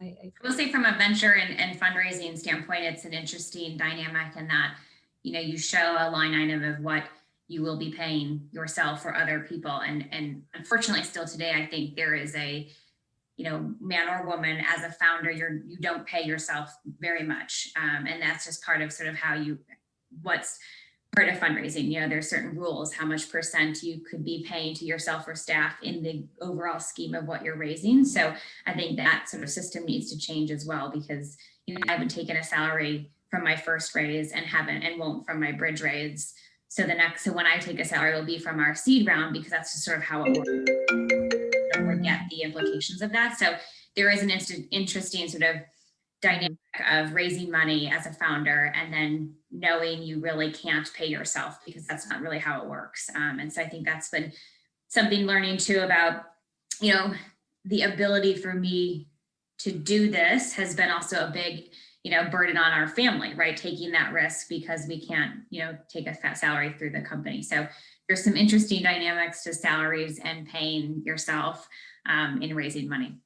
I will say from a venture and fundraising standpoint, it's an interesting dynamic in that, you show a line item of what you will be paying yourself for other people. And unfortunately still today, I think there is a, man or woman as a founder, you don't pay yourself very much. And that's just part of sort of what's part of fundraising. There's certain rules, how much % you could be paying to yourself or staff in the overall scheme of what you're raising. So I think that sort of system needs to change as well, because I haven't taken a salary from my first raise and won't from my bridge raise. So when I take a salary, it will be from our seed round, because that's just sort of how it works. And forget the implications of that. So there is an interesting sort of dynamic of raising money as a founder and then knowing you really can't pay yourself, because that's not really how it works. And so I think that's been something learning too about, the ability for me to do this has been also a big, burden on our family, right? Taking that risk because we can't, take a fat salary through the company. So there's some interesting dynamics to salaries and paying yourself in raising money.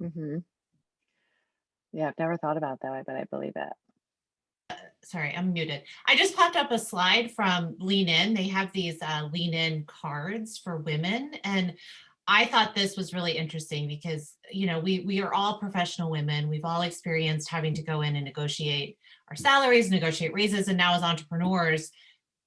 Mm-hmm. Yeah, I've never thought about it that way, but I believe it. Sorry, I'm muted. I just popped up a slide from Lean In. They have these Lean In cards for women. And I thought this was really interesting because, we are all professional women. We've all experienced having to go in and negotiate our salaries, negotiate raises, and now as entrepreneurs,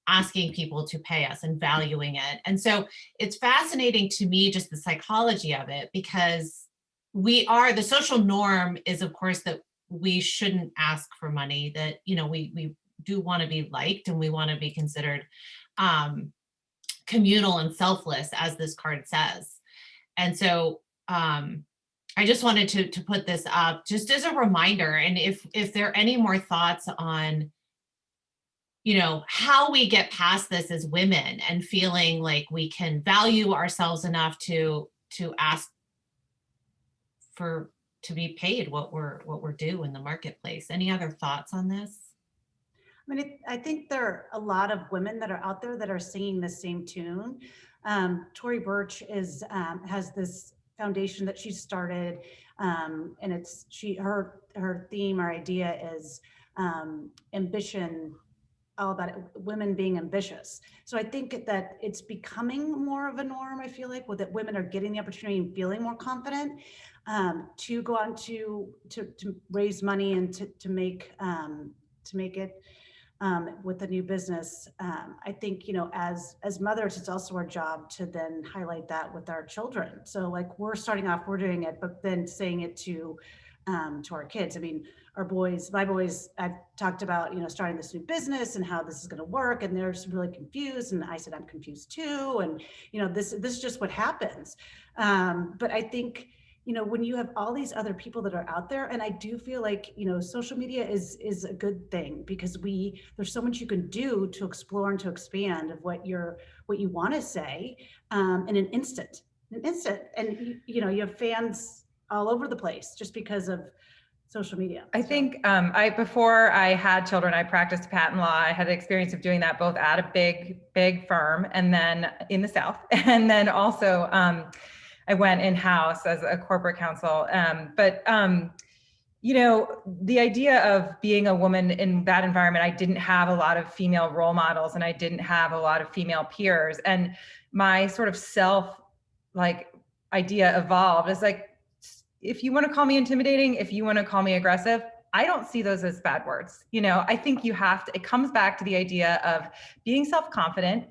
asking people to pay us and valuing it. And so it's fascinating to me, just the psychology of it, because the social norm is, of course, that we shouldn't ask for money, that, we do want to be liked and we want to be considered communal and selfless, as this card says. And so I just wanted to put this up just as a reminder. And if there are any more thoughts on, how we get past this as women and feeling like we can value ourselves enough to ask to be paid what we're due in the marketplace. Any other thoughts on this? I think there are a lot of women that are out there that are singing the same tune. Tory Burch has this foundation that she started, and her theme or idea is ambition, all about women being ambitious. So I think that it's becoming more of a norm. I feel like that women are getting the opportunity and feeling more confident to go on to raise money and to make it with a new business. I think, as mothers, it's also our job to then highlight that with our children. So like we're starting off, we're doing it, but then saying it to our kids. I mean, my boys, I've talked about, starting this new business and how this is going to work. And they're just really confused. And I said, I'm confused too. And, this is just what happens. But I think, when you have all these other people that are out there, and I do feel like, social media is a good thing because there's so much you can do to explore and to expand of what you want to say in an instant. And, you have fans all over the place just because of social media. I think before I had children, I practiced patent law. I had the experience of doing that both at a big firm and then in the South. And then also I went in-house as a corporate counsel. The idea of being a woman in that environment, I didn't have a lot of female role models and I didn't have a lot of female peers. And my sort of idea evolved. It's like, if you want to call me intimidating, if you want to call me aggressive, I don't see those as bad words. I think it comes back to the idea of being self-confident,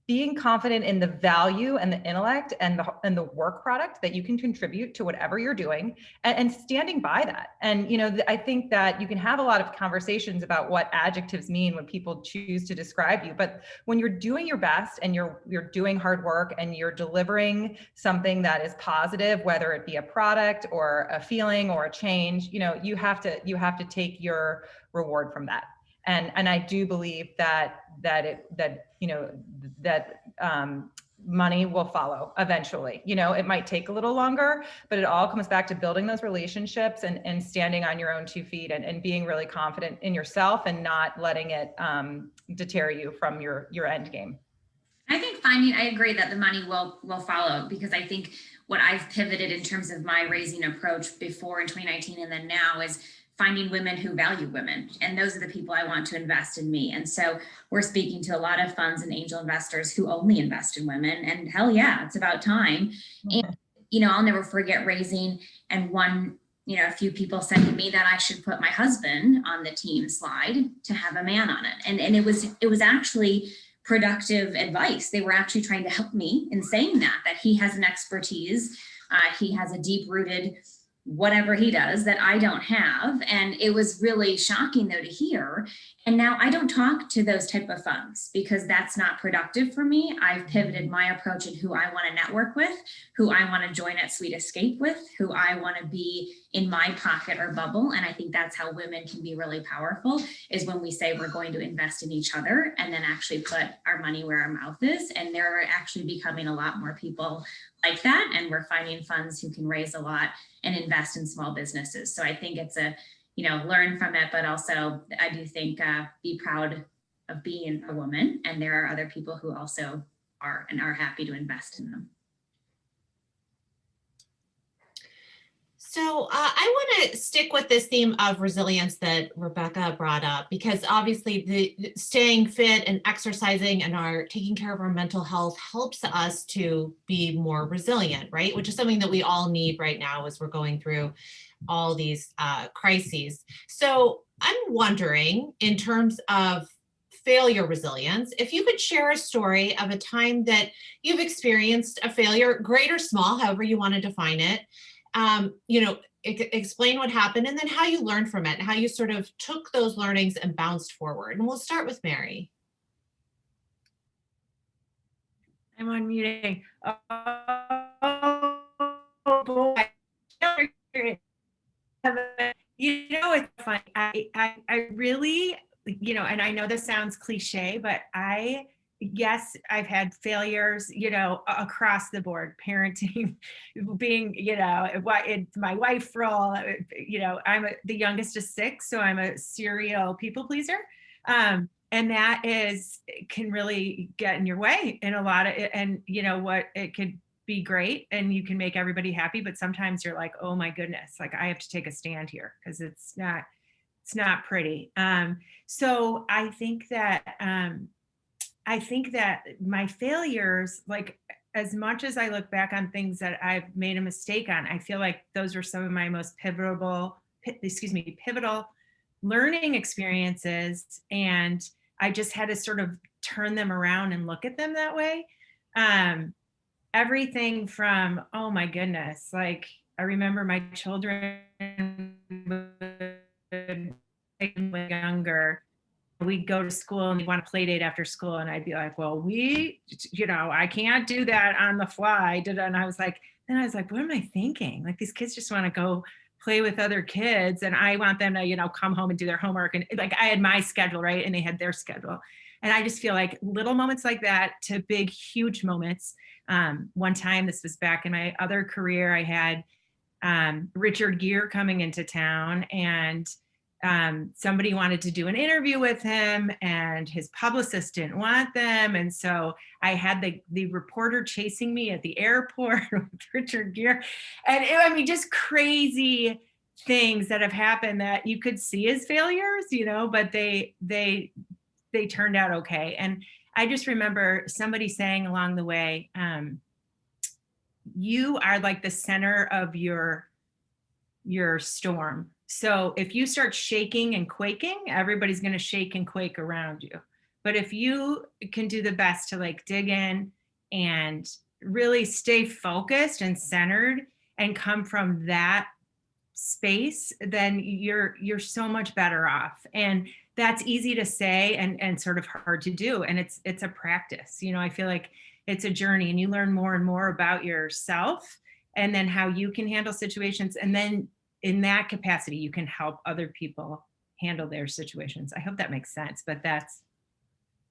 being confident in the value and the intellect and the work product that you can contribute to whatever you're doing, and standing by that. And, I think that you can have a lot of conversations about what adjectives mean when people choose to describe you. But when you're doing your best and you're doing hard work and you're delivering something that is positive, whether it be a product or a feeling or a change, you have to take your reward from that. And I do believe that money will follow eventually. It might take a little longer, but it all comes back to building those relationships and standing on your own 2 feet and being really confident in yourself and not letting it deter you from your end game. I think I agree that the money will follow, because I think what I've pivoted in terms of my raising approach before in 2019 and then now is finding women who value women. And those are the people I want to invest in me. And so we're speaking to a lot of funds and angel investors who only invest in women. And hell yeah, it's about time. Mm-hmm. And, I'll never forget raising, and a few people said to me that I should put my husband on the team slide to have a man on it. And it was actually productive advice. They were actually trying to help me in saying that he has an expertise. He has a deep rooted whatever he does that I don't have. And it was really shocking though to hear. And now I don't talk to those type of funds because that's not productive for me. I've pivoted my approach in who I want to network with, who I want to join at Sweet Escape with, who I want to be in my pocket or bubble. And I think that's how women can be really powerful, is when we say we're going to invest in each other and then actually put our money where our mouth is. And there are actually becoming a lot more people like that. And we're finding funds who can raise a lot and invest in small businesses. So I think it's learn from it, but also I do think be proud of being a woman. And there are other people who also are and are happy to invest in them. So I want to stick with this theme of resilience that Rebecca brought up, because obviously the staying fit and exercising and our taking care of our mental health helps us to be more resilient, right? Which is something that we all need right now as we're going through all these crises. So I'm wondering, in terms of failure resilience, if you could share a story of a time that you've experienced a failure, great or small, however you want to define it. Explain what happened and then how you learned from it and how you sort of took those learnings and bounced forward. And we'll start with Mary. I'm unmuting. Oh boy. It's funny. I really, and I know this sounds cliche, but yes, I've had failures, across the board, parenting, being, my wife role, I'm the youngest of 6, so I'm a serial people pleaser. And that can really get in your way in a lot of it. And it could be great and you can make everybody happy, but sometimes you're like, oh my goodness, like I have to take a stand here because it's not pretty. So I think that my failures, like as much as I look back on things that I've made a mistake on, I feel like those were some of my most pivotal learning experiences. And I just had to sort of turn them around and look at them that way. Everything from, oh my goodness, like I remember my children younger, we'd go to school and we'd want a play date after school. And I'd be like, well, I can't do that on the fly. And I was like, what am I thinking? Like these kids just want to go play with other kids. And I want them to, come home and do their homework. And like, I had my schedule, right? And they had their schedule. And I just feel like little moments like that to big, huge moments. One time, this was back in my other career, I had Richard Gere coming into town, and somebody wanted to do an interview with him and his publicist didn't want them. And so I had the reporter chasing me at the airport with Richard Gere. And just crazy things that have happened that you could see as failures, but they turned out okay. And I just remember somebody saying along the way, you are like the center of your storm. So if you start shaking and quaking, everybody's going to shake and quake around you. But if you can do the best to like dig in and really stay focused and centered and come from that space, then you're so much better off. And that's easy to say and sort of hard to do. And it's a practice. I feel like it's a journey and you learn more and more about yourself and then how you can handle situations. And then in that capacity, you can help other people handle their situations. I hope that makes sense, but that's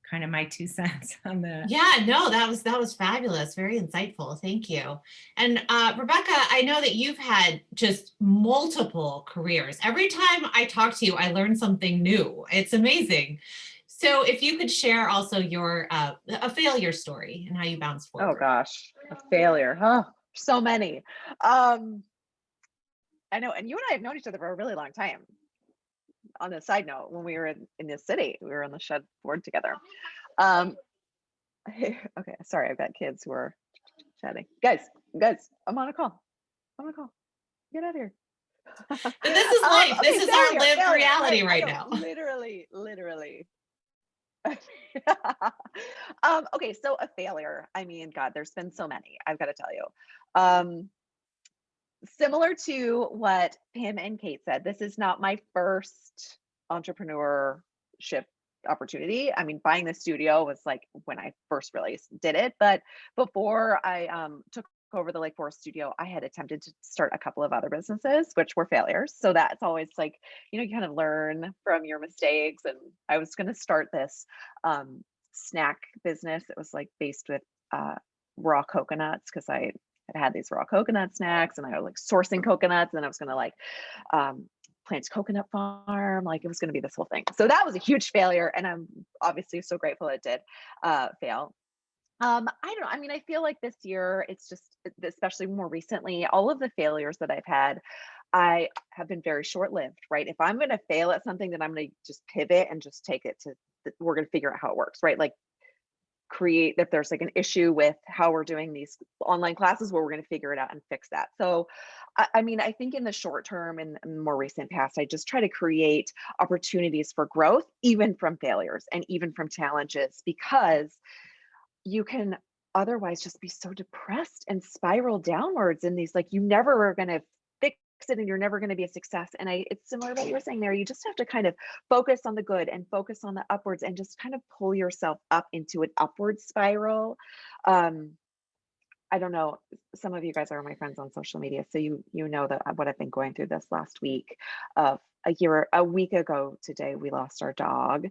kind of my 2 cents on that. Yeah, no, that was fabulous. Very insightful. Thank you. And Rebecca, I know that you've had just multiple careers. Every time I talk to you, I learn something new. It's amazing. So if you could share also your a failure story and how you bounced forward. Oh gosh, a failure, huh? So many. I know, and you and I have known each other for a really long time. On a side note, when we were in this city, we were on the shed board together. Okay, sorry, I've got kids who are chatting. Guys, I'm on a call. Get out of here. This is life. This is our lived reality right now. Literally. Okay, so a failure. I mean, God, there's been so many, I've got to tell you. Similar to what Pam and Kate said, this is not my first entrepreneurship opportunity. I mean, buying the studio was like when I first really did it. But before I took over the Lake Forest studio, I had attempted to start a couple of other businesses, which were failures. So that's always like, you kind of learn from your mistakes. And I was going to start this snack business. It was like based with raw coconuts because I had these raw coconut snacks and I was like sourcing coconuts and I was going to like plant a coconut farm. Like it was going to be this whole thing. So that was a huge failure. And I'm obviously so grateful it did fail. I don't know. I mean, I feel like this year, it's just, especially more recently, all of the failures that I've had, I have been very short-lived, right? If I'm going to fail at something, then I'm going to just pivot and just take it to, we're going to figure out how it works, right? Like create, if there's like an issue with how we're doing these online classes, where we're going to figure it out and fix that. So, I mean, I think in the short term and more recent past, I just try to create opportunities for growth, even from failures and even from challenges, because you can otherwise just be so depressed and spiral downwards in these, like, you never are going to fix it and you're never going to be a success. And it's similar to what you were saying, Mary. You just have to kind of focus on the good and focus on the upwards and just kind of pull yourself up into an upward spiral. I don't know, some of you guys are my friends on social media, so you know that what I've been going through this last week. Of a week ago today, we lost our dog.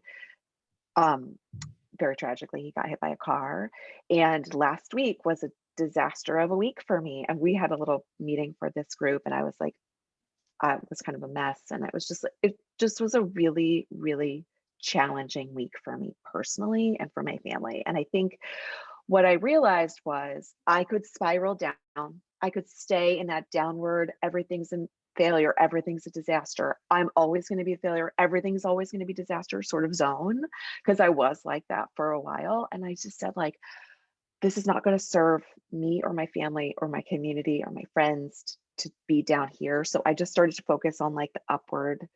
Very tragically, he got hit by a car. And last week was a disaster of a week for me. And we had a little meeting for this group, and I was like, I was kind of a mess. And it just was a really, really challenging week for me personally and for my family. And I think what I realized was I could spiral down. I could stay in that downward, everything's in failure, everything's a disaster, I'm always going to be a failure, everything's always going to be disaster sort of zone, because I was like that for a while. And I just said, like, this is not going to serve me or my family or my community or my friends to be down here. So I just started to focus on like the upward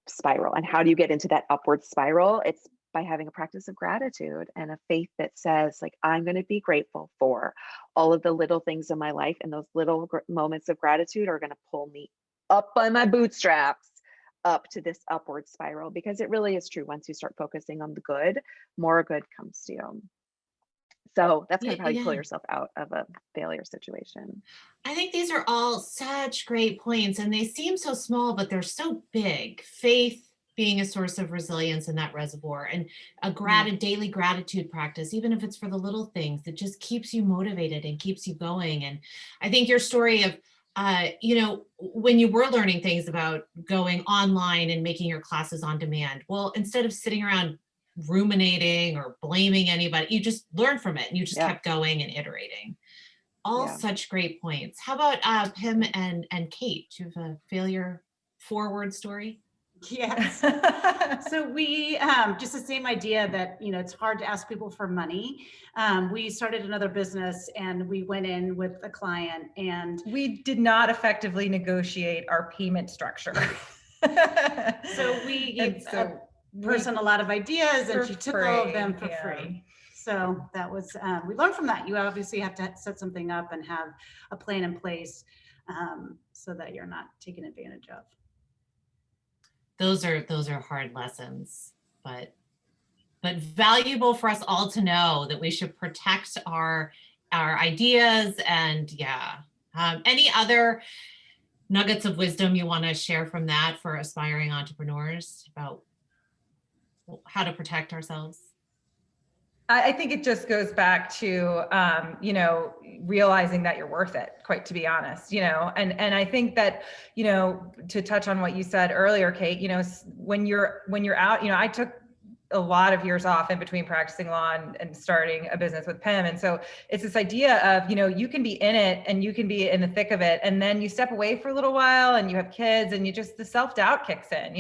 spiral. And how do you get into that upward spiral? It's by having a practice of gratitude and a faith that says, like, I'm going to be grateful for all of the little things in my life, and those little moments of gratitude are going to pull me up by my bootstraps up to this upward spiral, because it really is true. Once you start focusing on the good, more good comes to you. So that's kind of how you pull yourself out of a failure situation. I think these are all such great points, and they seem so small, but they're so big. Faith being a source of resilience in that reservoir, and a daily gratitude practice, even if it's for the little things, that just keeps you motivated and keeps you going. And I think your story of, when you were learning things about going online and making your classes on demand, well, instead of sitting around ruminating or blaming anybody, you just learned from it and you just kept going and iterating. All such great points. How about Pim and Kate? Do you have a failure forward story? Yes. So we, just the same idea that, it's hard to ask people for money. We started another business and we went in with a client, and we did not effectively negotiate our payment structure. So we gave a person a lot of ideas, and she took all of them for free. So that was, we learned from that. You obviously have to set something up and have a plan in place, so that you're not taken advantage of. Those are hard lessons, but valuable for us all to know that we should protect our ideas. And any other nuggets of wisdom you want to share from that for aspiring entrepreneurs about how to protect ourselves? I think it just goes back to, realizing that you're worth it, quite to be honest, and I think that, to touch on what you said earlier, Kate, when you're out, I took a lot of years off in between practicing law and starting a business with Pim. And so it's this idea of, you can be in it and you can be in the thick of it. And then you step away for a little while and you have kids and the self-doubt kicks in,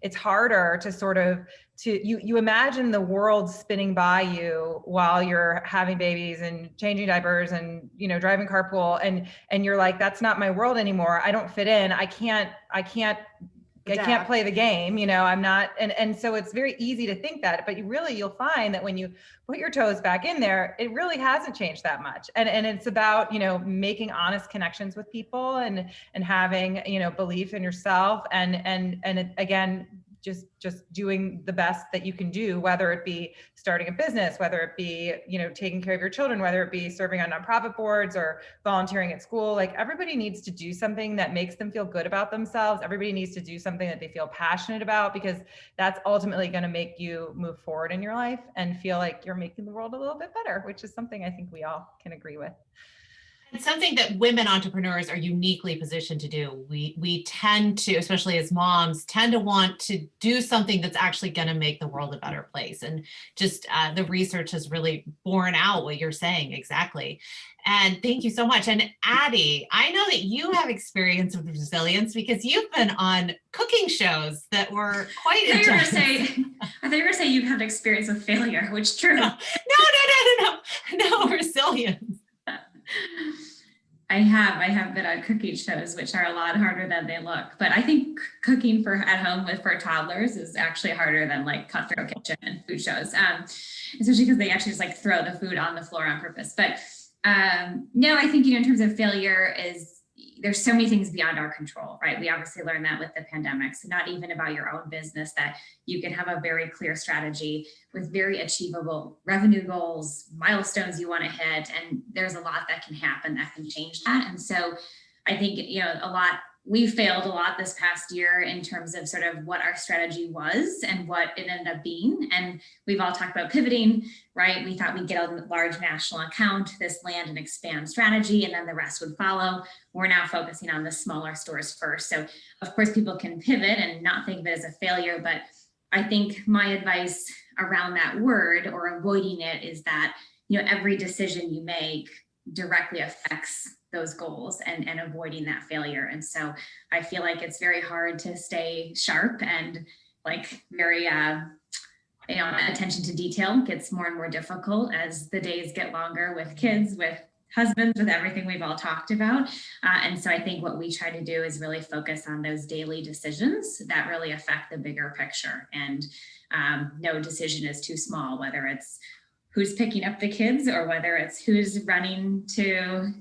it's harder to sort of, you imagine the world spinning by you while you're having babies and changing diapers and, driving carpool. And you're like, that's not my world anymore. I don't fit in. I can't play the game, I'm not. And so it's very easy to think that, but you'll find that when you put your toes back in there, it really hasn't changed that much. And it's about, making honest connections with people and having, belief in yourself and again, just doing the best that you can do, whether it be starting a business, whether it be, taking care of your children, whether it be serving on nonprofit boards or volunteering at school. Like, everybody needs to do something that makes them feel good about themselves. Everybody needs to do something that they feel passionate about, because that's ultimately going to make you move forward in your life and feel like you're making the world a little bit better, which is something I think we all can agree with. something that women entrepreneurs are uniquely positioned to do. We tend to, especially as moms, tend to want to do something that's actually going to make the world a better place. And just the research has really borne out what you're saying exactly. And thank you so much. And Addie, I know that you have experience with resilience because you've been on cooking shows that were quite intense. I thought you were going to say you've had experience with failure, which true. No, resilience. I have been on cooking shows, which are a lot harder than they look. But I think cooking for at home for toddlers is actually harder than like Cutthroat Kitchen and food shows, especially because they actually just like throw the food on the floor on purpose. But no, I think, in terms of failure there's so many things beyond our control, right? We obviously learned that with the pandemic. So not even about your own business, that you can have a very clear strategy with very achievable revenue goals, milestones you want to hit. And there's a lot that can happen that can change that. And so I think, we failed a lot this past year in terms of sort of what our strategy was and what it ended up being. And we've all talked about pivoting, right? We thought we'd get a large national account, this land and expand strategy, and then the rest would follow. We're now focusing on the smaller stores first. So of course people can pivot and not think of it as a failure, but I think my advice around that word or avoiding it is that, every decision you make directly affects those goals and avoiding that failure. And so I feel like it's very hard to stay sharp and like very, attention to detail gets more and more difficult as the days get longer with kids, with husbands, with everything we've all talked about. And so I think what we try to do is really focus on those daily decisions that really affect the bigger picture. And no decision is too small, whether it's who's picking up the kids or whether it's who's running to,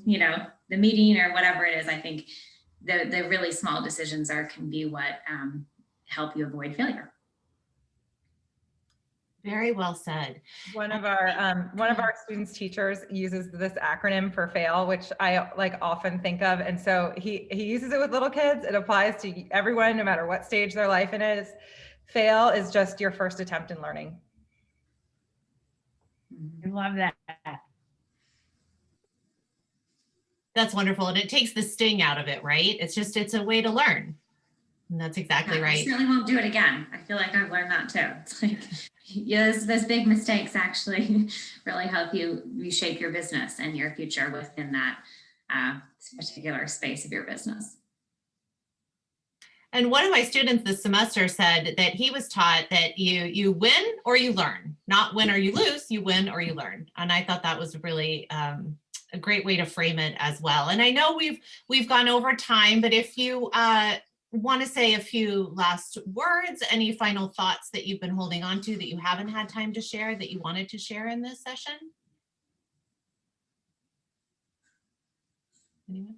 the meeting or whatever it is. I think the really small decisions can be what help you avoid failure. Very well said. One of our students' teachers uses this acronym for FAIL, which I often think of. And so he uses it with little kids. It applies to everyone, no matter what stage their life it is. FAIL is just your first attempt in learning. I love that. That's wonderful. And it takes the sting out of it, right? It's a way to learn. And that's exactly right. I certainly won't do it again. I feel like I've learned that too. It's like, those big mistakes actually really help you reshape your business and your future within that particular space of your business. And one of my students this semester said that he was taught that you win or you learn, not win or you lose, you win or you learn. And I thought that was really a great way to frame it as well. And I know we've gone over time, but if you want to say a few last words, any final thoughts that you've been holding on to that you haven't had time to share that you wanted to share in this session? Anyone?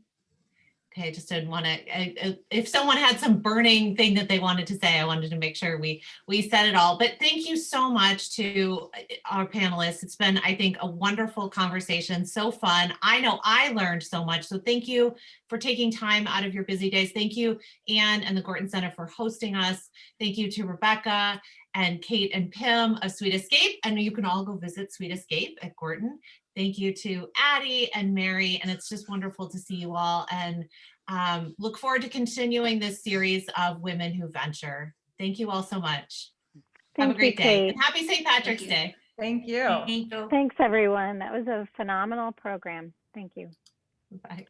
Okay, just didn't want to, if someone had some burning thing that they wanted to say, I wanted to make sure we said it all. But thank you so much to our panelists. It's been, I think, a wonderful conversation, so fun. I know I learned so much. So thank you for taking time out of your busy days. Thank you, Anne and the Gorton Center, for hosting us. Thank you to Rebecca and Kate and Pim of Sweet Escape. And you can all go visit Sweet Escape at Gorton. Thank you to Addie and Mary, and it's just wonderful to see you all, and look forward to continuing this series of Women Who Venture. Thank you all so much. Have a great day, and happy St. Patrick's Day. Thank you. Thank you. Thanks, everyone. That was a phenomenal program. Thank you. Bye.